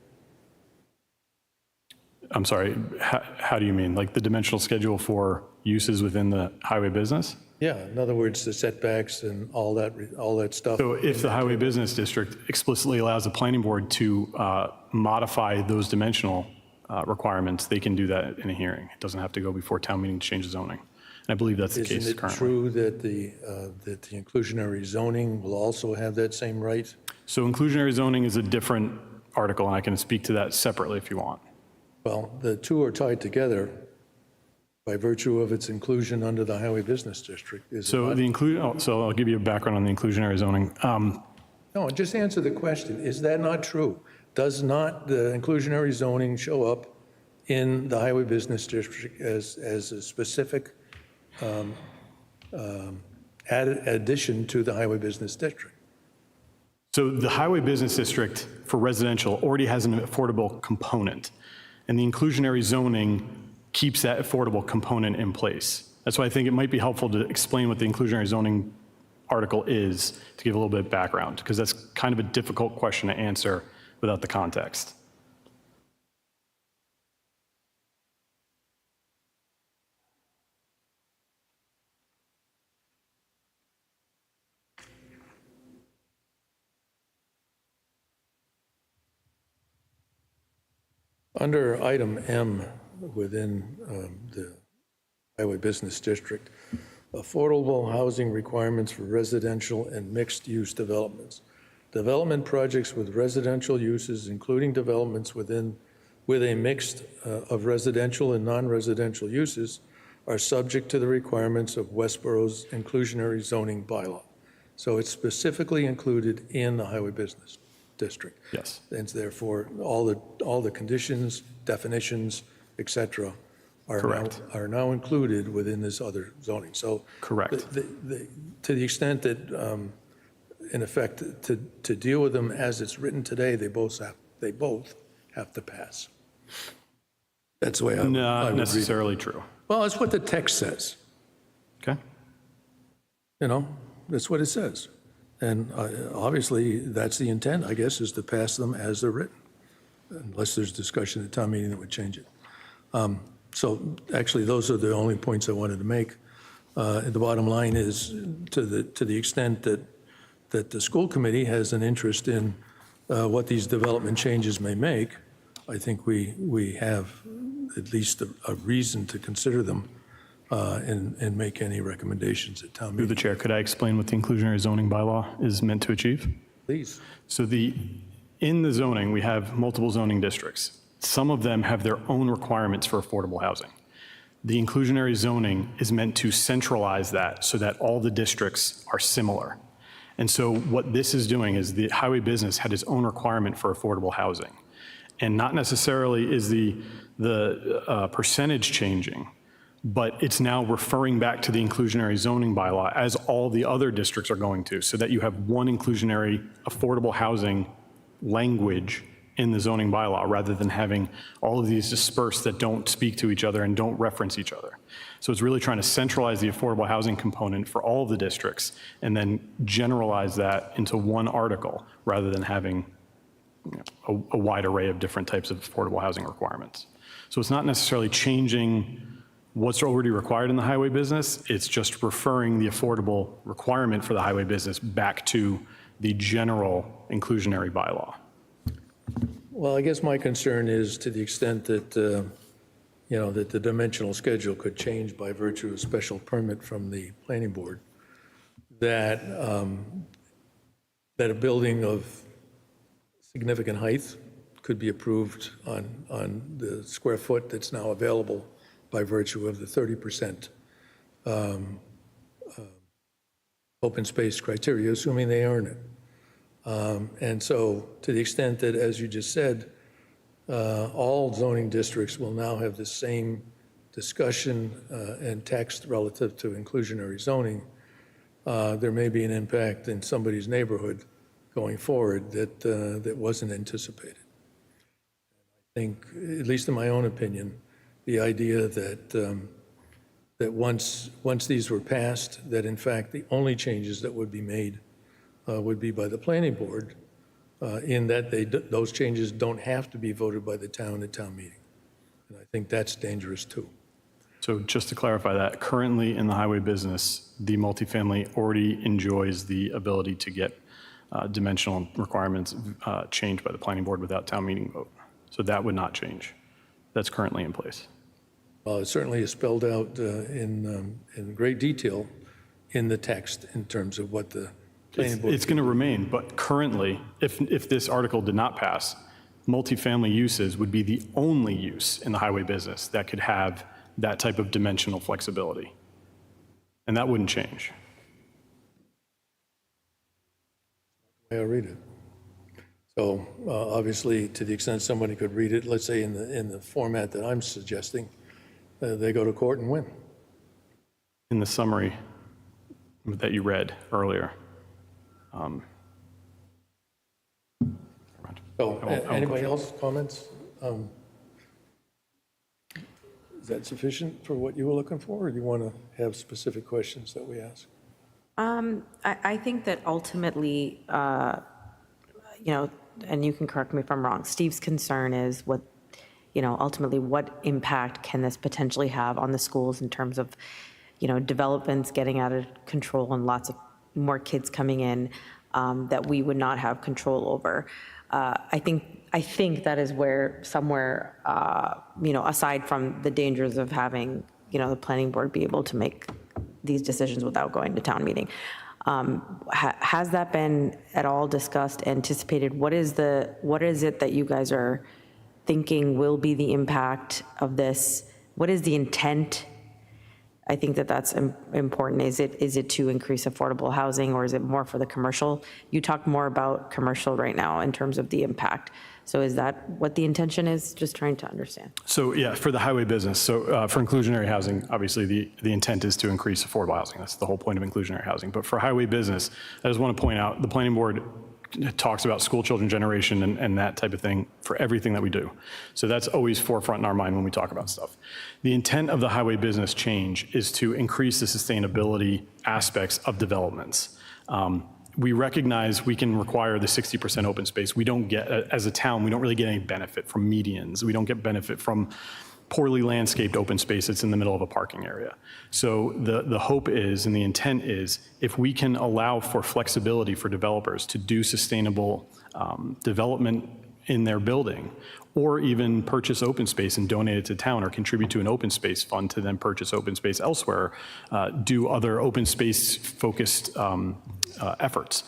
I'm sorry, how do you mean? Like the dimensional schedule for uses within the highway business? Yeah, in other words, the setbacks and all that stuff. So if the highway business district explicitly allows the planning board to modify those dimensional requirements, they can do that in a hearing. It doesn't have to go before town meeting to change the zoning. And I believe that's the case currently. Isn't it true that the inclusionary zoning will also have that same right? So inclusionary zoning is a different article, and I can speak to that separately if you want. Well, the two are tied together by virtue of its inclusion under the highway business district. So so I'll give you a background on the inclusionary zoning. No, just answer the question. Is that not true? Does not the inclusionary zoning show up in the highway business district as a specific addition to the highway business district? So the highway business district for residential already has an affordable component, and the inclusionary zoning keeps that affordable component in place. That's why I think it might be helpful to explain what the inclusionary zoning article is to give a little bit of background, because that's kind of a difficult question to answer without the context. Under item M within the highway business district, affordable housing requirements for residential and mixed-use developments. Development projects with residential uses, including developments with a mix of residential and non-residential uses, are subject to the requirements of Westborough's inclusionary zoning bylaw. So it's specifically included in the highway business district. Yes. And therefore, all the conditions, definitions, et cetera, Correct. are now included within this other zoning. So Correct. to the extent that, in effect, to deal with them as it's written today, they both have to pass. That's the way I would Not read it. necessarily true. Well, that's what the text says. Okay? You know, that's what it says. And obviously, that's the intent, I guess, is to pass them as they're written, unless there's discussion at town meeting that would change it. So actually, those are the only points I wanted to make. The bottom line is, to the extent that the school committee has an interest in what these development changes may make, I think we have at least a reason to consider them and make any recommendations at town Through the meeting. chair, could I explain what the inclusionary zoning bylaw is meant to achieve? Please. So in the zoning, we have multiple zoning districts. Some of them have their own requirements for affordable housing. The inclusionary zoning is meant to centralize that so that all the districts are similar. And so what this is doing is the highway business had its own requirement for affordable housing. And not necessarily is the percentage changing, but it's now referring back to the inclusionary zoning bylaw as all the other districts are going to, so that you have one inclusionary affordable housing language in the zoning bylaw rather than having all of these dispersed that don't speak to each other and don't reference each other. So it's really trying to centralize the affordable housing component for all of the districts and then generalize that into one article rather than having a wide array of different types of affordable housing requirements. So it's not necessarily changing what's already required in the highway business, it's just referring the affordable requirement for the highway business back to the general inclusionary bylaw. Well, I guess my concern is to the extent that, that the dimensional schedule could change by virtue of special permit from the planning board, that a building of significant height could be approved on the square foot that's now available by virtue of the 30% open space criteria, assuming they earn it. And so to the extent that, as you just said, all zoning districts will now have the same discussion and text relative to inclusionary zoning, there may be an impact in somebody's neighborhood going forward that wasn't anticipated. I think, at least in my own opinion, the idea that once these were passed, that in fact the only changes that would be made would be by the planning board, in that those changes don't have to be voted by the town at town meeting. And I think that's dangerous too. So just to clarify that, currently in the highway business, the multifamily already enjoys the ability to get dimensional requirements changed by the planning board without town meeting vote. So that would not change. That's currently in place. It certainly is spelled out in great detail in the text in terms of what the planning board. It's going to remain, but currently, if this article did not pass, multifamily uses would be the only use in the highway business that could have that type of dimensional flexibility. And that wouldn't change. I'll read it. So obviously, to the extent somebody could read it, let's say in the format that I'm suggesting, they go to court and win. In the summary that you read earlier. So anybody else, comments? Is that sufficient for what you were looking for, or do you want to have specific questions that we ask? I think that ultimately, and you can correct me if I'm wrong, Steve's concern is ultimately what impact can this potentially have on the schools in terms of, developments getting out of control and lots of more kids coming in that we would not have control over. I think that is where somewhere, aside from the dangers of having, the planning board be able to make these decisions without going to town meeting. Has that been at all discussed, anticipated? What is it that you guys are thinking will be the impact of this? What is the intent I think that that's important. Is it to increase affordable housing, or is it more for the commercial? You talk more about commercial right now in terms of the impact. So is that what the intention is? Just trying to understand. So yeah, for the highway business, so for inclusionary housing, obviously the intent is to increase affordable housing. That's the whole point of inclusionary housing. But for highway business, I just want to point out, the planning board talks about school children generation and that type of thing for everything that we do. So that's always forefront in our mind when we talk about stuff. The intent of the highway business change is to increase the sustainability aspects of developments. We recognize we can require the 60% open space. We don't get, as a town, we don't really get any benefit from medians. We don't get benefit from poorly landscaped open space that's in the middle of a parking area. So the hope is, and the intent is, if we can allow for flexibility for developers to do sustainable development in their building, or even purchase open space and donate it to town, or contribute to an open space fund to then purchase open space elsewhere, do other open space focused efforts.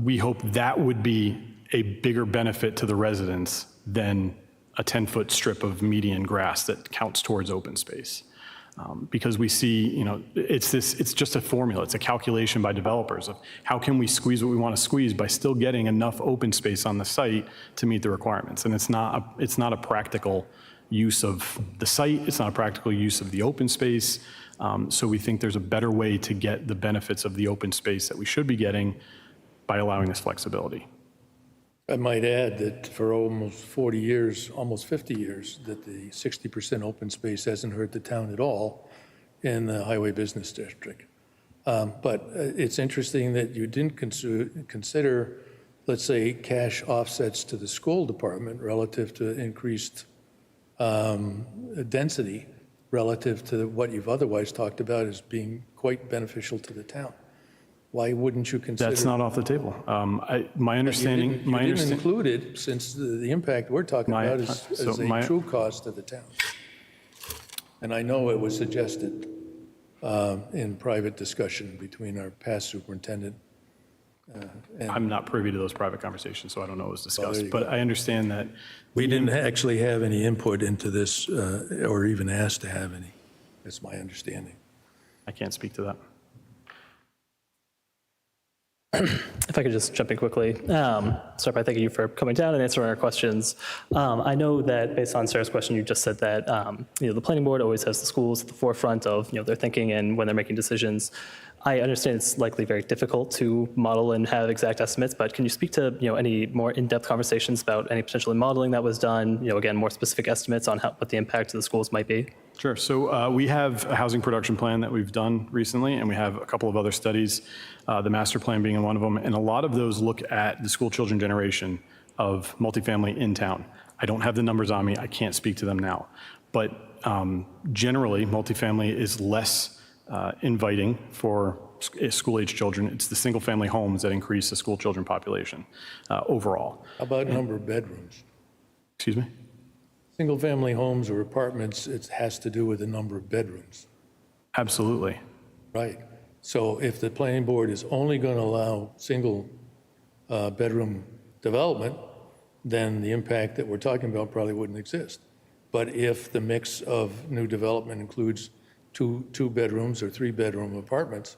We hope that would be a bigger benefit to the residents than a 10-foot strip of median grass that counts towards open space. Because we see, you know, it's just a formula. It's a calculation by developers of how can we squeeze what we want to squeeze by still getting enough open space on the site to meet the requirements. And it's not a practical use of the site. It's not a practical use of the open space. So we think there's a better way to get the benefits of the open space that we should be getting by allowing this flexibility. I might add that for almost 40 years, almost 50 years, that the 60% open space hasn't hurt the town at all in the highway business district. But it's interesting that you didn't consider, let's say, cash offsets to the school department relative to increased density relative to what you've otherwise talked about as being quite beneficial to the town. Why wouldn't you consider? That's not off the table. My understanding. You didn't include it, since the impact we're talking about is a true cost to the town. And I know it was suggested in private discussion between our past superintendent. I'm not privy to those private conversations, so I don't know what was discussed. But go. I understand that. We didn't actually have any input into this or even asked to have any. That's my understanding. I can't speak to that. If I could just jump in quickly, start by thanking you for coming down and answering our questions. I know that based on Sarah's question, you just said that the planning board always has the schools at the forefront of their thinking and when they're making decisions. I understand it's likely very difficult to model and have exact estimates, but can you speak to any more in-depth conversations about any potential modeling that was done? Again, more specific estimates on what the impact to the schools might be. Sure. So we have a housing production plan that we've done recently, and we have a couple of other studies, the master plan being one of them. And a lot of those look at the school children generation of multifamily in town. I don't have the numbers on me. I can't speak to them now. But generally, multifamily is less inviting for school-age children. It's the single-family homes that increase the school children population overall. How about number of bedrooms? Excuse me? Single-family homes or apartments, it has to do with the number of bedrooms. Absolutely. Right. So if the planning board is only going to allow single bedroom development, then the impact that we're talking about probably wouldn't exist. But if the mix of new development includes two bedrooms or 3-bedroom apartments,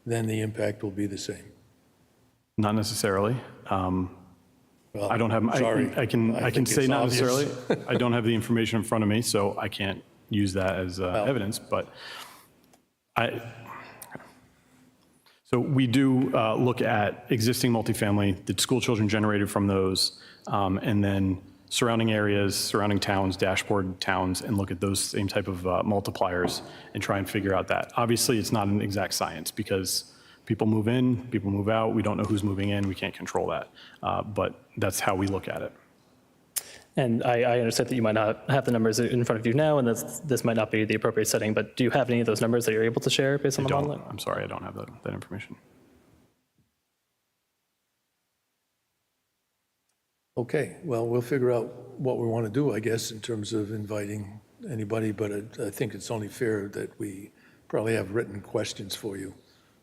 then the impact will be the same. Not necessarily. Well, I don't have. sorry. I can say it's not obvious. necessarily. I don't have the information in front of me, so I can't use that as evidence. But so we do look at existing multifamily, the school children generated from those, and then surrounding areas, surrounding towns, dashboard towns, and look at those same type of multipliers and try and figure out that. Obviously, it's not an exact science because people move in, people move out. We don't know who's moving in. We can't control that. But that's how we look at it. And I understand that you might not have the numbers in front of you now, and this might not be the appropriate setting, but do you have any of those numbers that you're able to share based on the modeling? I'm sorry, I don't have that information. Okay, well, we'll figure out what we want to do, I guess, in terms of inviting anybody, but I think it's only fair that we probably have written questions for you,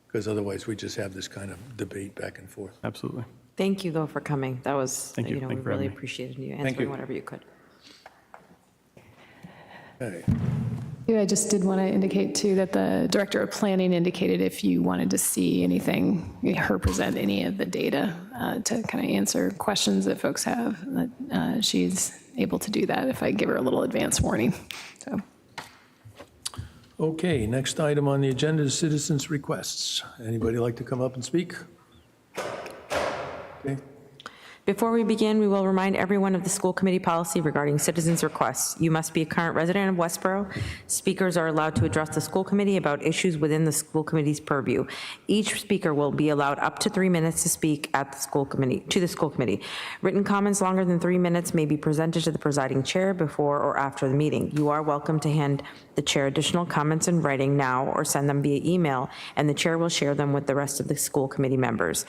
because otherwise we just have this kind of debate back and forth. Absolutely. Thank you, though, for coming. That was, Thank you. we Thank you for really having me. appreciated you Thank answering you. whatever you could. Okay. Yeah, I just did want to indicate too that the Director of Planning indicated if you wanted to see anything, her present any of the data to kind of answer questions that folks have, that she's able to do that if I give her a little advance warning. So. Okay, next item on the agenda is citizens' requests. Anybody like to come up and speak? Okay. Before we begin, we will remind everyone of the school committee policy regarding citizens' requests. You must be a current resident of Westborough. Speakers are allowed to address the school committee about issues within the school committee's purview. Each speaker will be allowed up to 3 minutes to speak at the school committee, to the school committee. Written comments longer than 3 minutes may be presented to the presiding chair before or after the meeting. You are welcome to hand the chair additional comments in writing now or send them via email, and the chair will share them with the rest of the school committee members.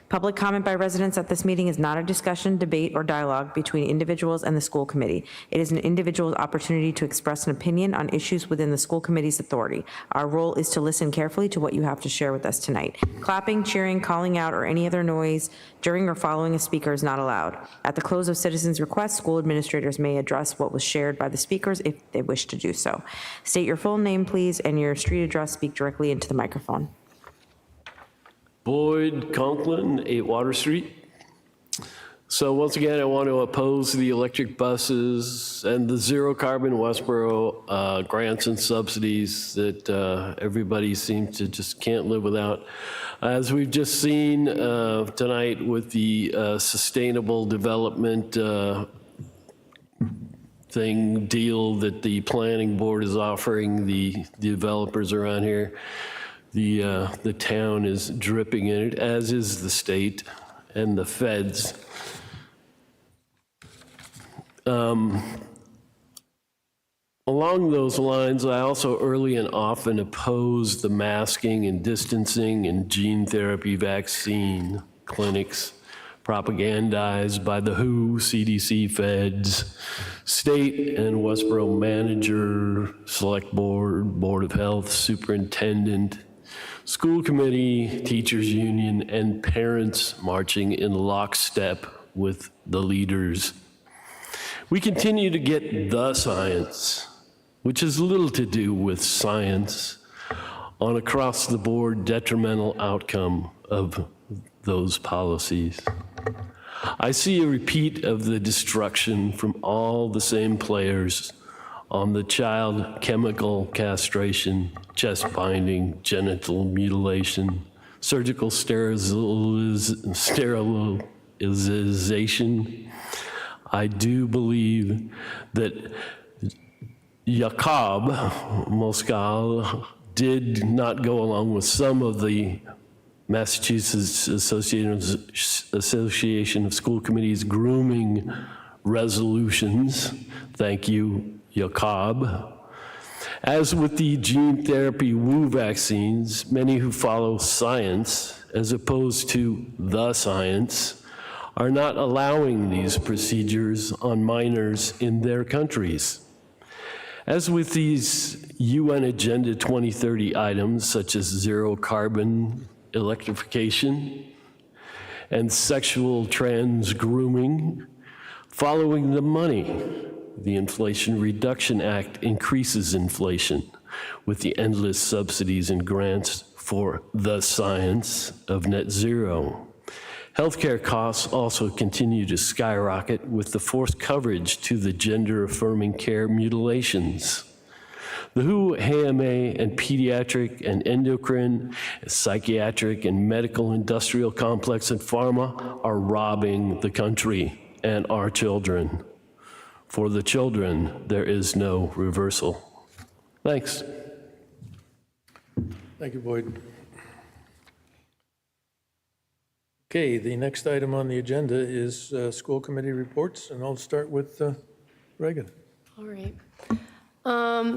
Public comment by residents at this meeting is not a discussion, debate, or dialogue between individuals and the school committee. It is an individual's opportunity to express an opinion on issues within the school committee's authority. Our role is to listen carefully to what you have to share with us tonight. Clapping, cheering, calling out, or any other noise during or following a speaker is not allowed. At the close of citizens' requests, school administrators may address what was shared by the speakers if they wish to do so. State your full name, please, and your street address. Speak directly into the microphone. Boyd Conklin, 8 Water Street. So once again, I want to oppose the electric buses and the zero carbon Westborough grants and subsidies that everybody seems to just can't live without. As we've just seen tonight with the sustainable development deal that the planning board is offering the developers around here, the town is dripping in it, as is the state and the feds. Along those lines, I also early and often opposed the masking and distancing and gene therapy vaccine clinics propagandized by the WHO, CDC, feds, state and Westborough manager, select board, board of health, superintendent, school committee, teachers union, and parents marching in lockstep with the leaders. We continue to get the science, which has little to do with science, on across-the-board detrimental outcome of those policies. I see a repeat of the destruction from all the same players on the child chemical castration, chest binding, genital mutilation, surgical sterilization. I do believe that Jacob Moscal did not go along with some of the Massachusetts Association of School Committees grooming resolutions. Thank you, Jacob. As with the gene therapy Wu vaccines, many who follow science as opposed to the science are not allowing these procedures on minors in their countries. As with these UN Agenda 2030 items, such as zero carbon electrification and sexual trans grooming, following the money, the Inflation Reduction Act increases inflation with the endless subsidies and grants for the science of net zero. Healthcare costs also continue to skyrocket with the forced coverage to the gender-affirming care mutilations. The WHO, AMA, and pediatric and endocrine, psychiatric and medical industrial complex and pharma are robbing the country and our children. For the children, there is no reversal. Thanks. Thank you, Boyd. Okay, the next item on the agenda is school committee reports, and I'll start with Reagan. All right.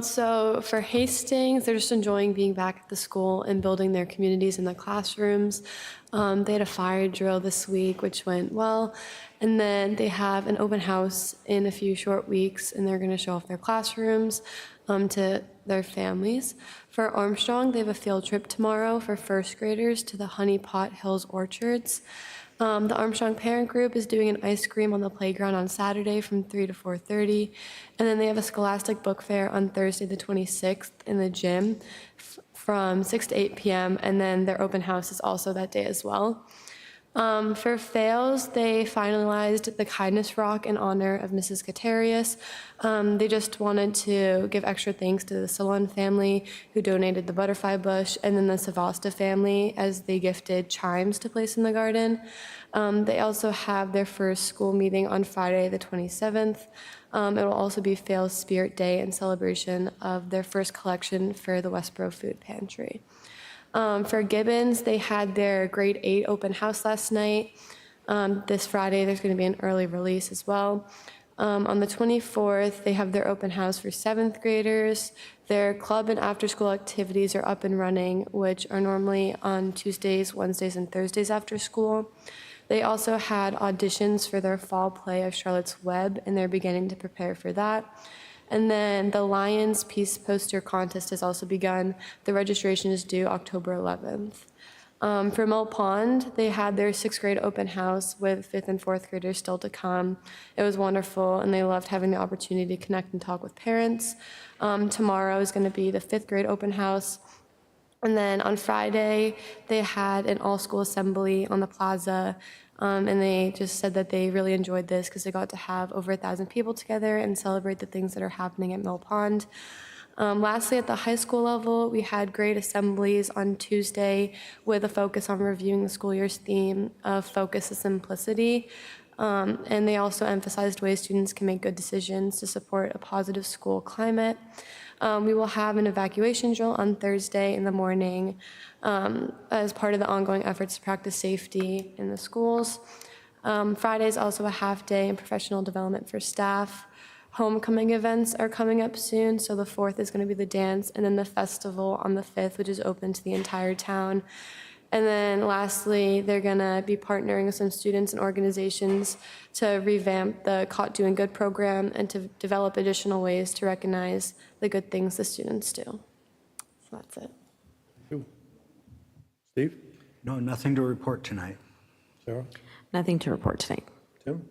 So for Hastings, they're just enjoying being back at the school and building their communities in the classrooms. They had a fire drill this week, which went well. And then they have an open house in a few short weeks, and they're going to show off their classrooms to their families. For Armstrong, they have a field trip tomorrow for first graders to the Honey Pot Hills Orchards. The Armstrong Parent Group is doing an ice cream on the playground on Saturday from 3 to 4:30. And then they have a Scholastic Book Fair on Thursday, the 26th, in the gym from 6 to 8 p.m. And then their open house is also that day as well. For fails, they finalized the Kindness Rock in honor of Mrs. Katarius. They just wanted to give extra thanks to the Salon family who donated the butterfly bush, and then the Savasta family as they gifted chimes to place in the garden. They also have their first school meeting on Friday, the 27th. It will also be Fails Spirit Day in celebration of their first collection for the Westborough Food Pantry. For Gibbons, they had their grade 8 open house last night. This Friday, there's going to be an early release as well. On the 24th, they have their open house for 7th graders. Their club and after-school activities are up and running, which are normally on Tuesdays, Wednesdays, and Thursdays after school. They also had auditions for their fall play of Charlotte's Web, and they're beginning to prepare for that. And then the Lions Peace Poster Contest has also begun. The registration is due October 11th. For Mill Pond, they had their 6th grade open house with 5th and 4th graders still to come. It was wonderful, and they loved having the opportunity to connect and talk with parents. Tomorrow is going to be the 5th grade open house. And then on Friday, they had an all-school assembly on the plaza. And they just said that they really enjoyed this because they got to have over 1,000 people together and celebrate the things that are happening at Mill Pond. Lastly, at the high school level, we had great assemblies on Tuesday with a focus on reviewing the school year's theme of focus and simplicity. And they also emphasized ways students can make good decisions to support a positive school climate. We will have an evacuation drill on Thursday in the morning as part of the ongoing efforts to practice safety in the schools. Friday is also a half day in professional development for staff. Homecoming events are coming up soon, so the 4th is going to be the dance, and then the festival on the 5th, which is open to the entire town. And then lastly, they're going to be partnering with some students and organizations to revamp the Caught Doing Good program and to develop additional ways to recognize the good things the students do. So that's it. Steve? No, nothing to report tonight. Sarah? Nothing to report tonight. Tim?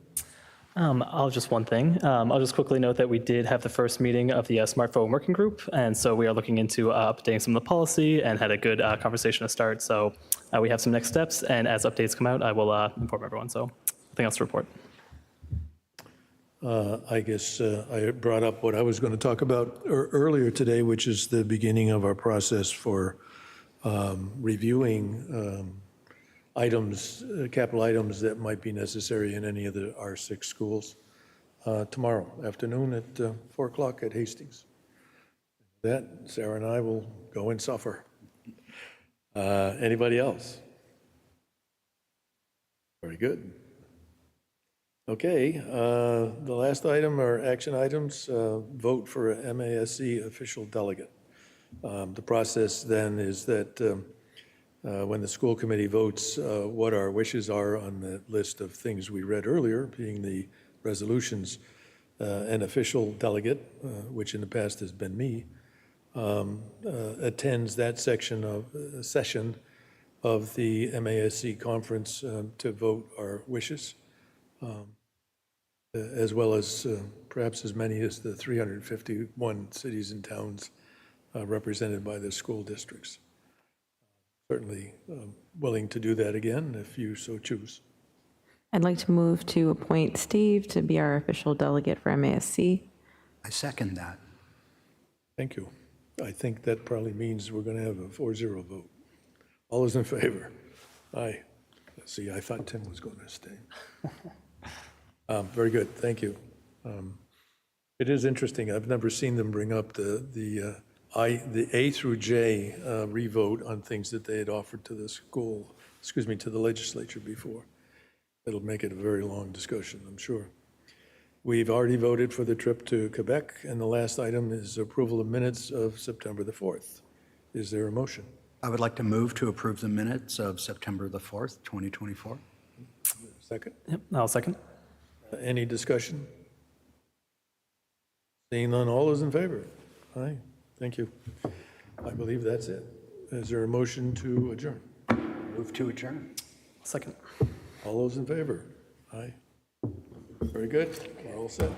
Just one thing. I'll just quickly note that we did have the first meeting of the Smartphone Working Group, and so we are looking into updating some of the policy and had a good conversation to start. So we have some next steps, and as updates come out, I will inform everyone. So nothing else to report. I guess I brought up what I was going to talk about earlier today, which is the beginning of our process for reviewing items, capital items that might be necessary in any of our 6 schools tomorrow afternoon at 4 o'clock at Hastings. That, Sarah and I will go and suffer. Anybody else? Very good. Okay, the last item are action items, vote for a MASC official delegate. The process then is that when the school committee votes what our wishes are on the list of things we read earlier, being the resolutions, an official delegate, which in the past has been me, attends that session of the MASC conference to vote our wishes, as well as perhaps as many as the 351 cities and towns represented by the school districts. Certainly willing to do that again if you so choose. I'd like to move to appoint Steve to be our official delegate for MASC. I second that. Thank you. I think that probably means we're going to have a 4-0 vote. All those in favor? Aye. Let's see, I thought Tim was going to stay. Very good, thank you. It is interesting. I've never seen them bring up the A through J revote on things that they had offered to the school, to the legislature before. It'll make it a very long discussion, I'm sure. We've already voted for the trip to Quebec, and the last item is approval of minutes of September the 4th. Is there a motion? I would like to move to approve the minutes of September the 4th, 2024. Second? Yep, I'll second. Any discussion? Seeing none, all those in favor? Aye, thank you. I believe that's it. Is there a motion to adjourn? Move to adjourn. Second. All those in favor? Aye. Very good. We're all set.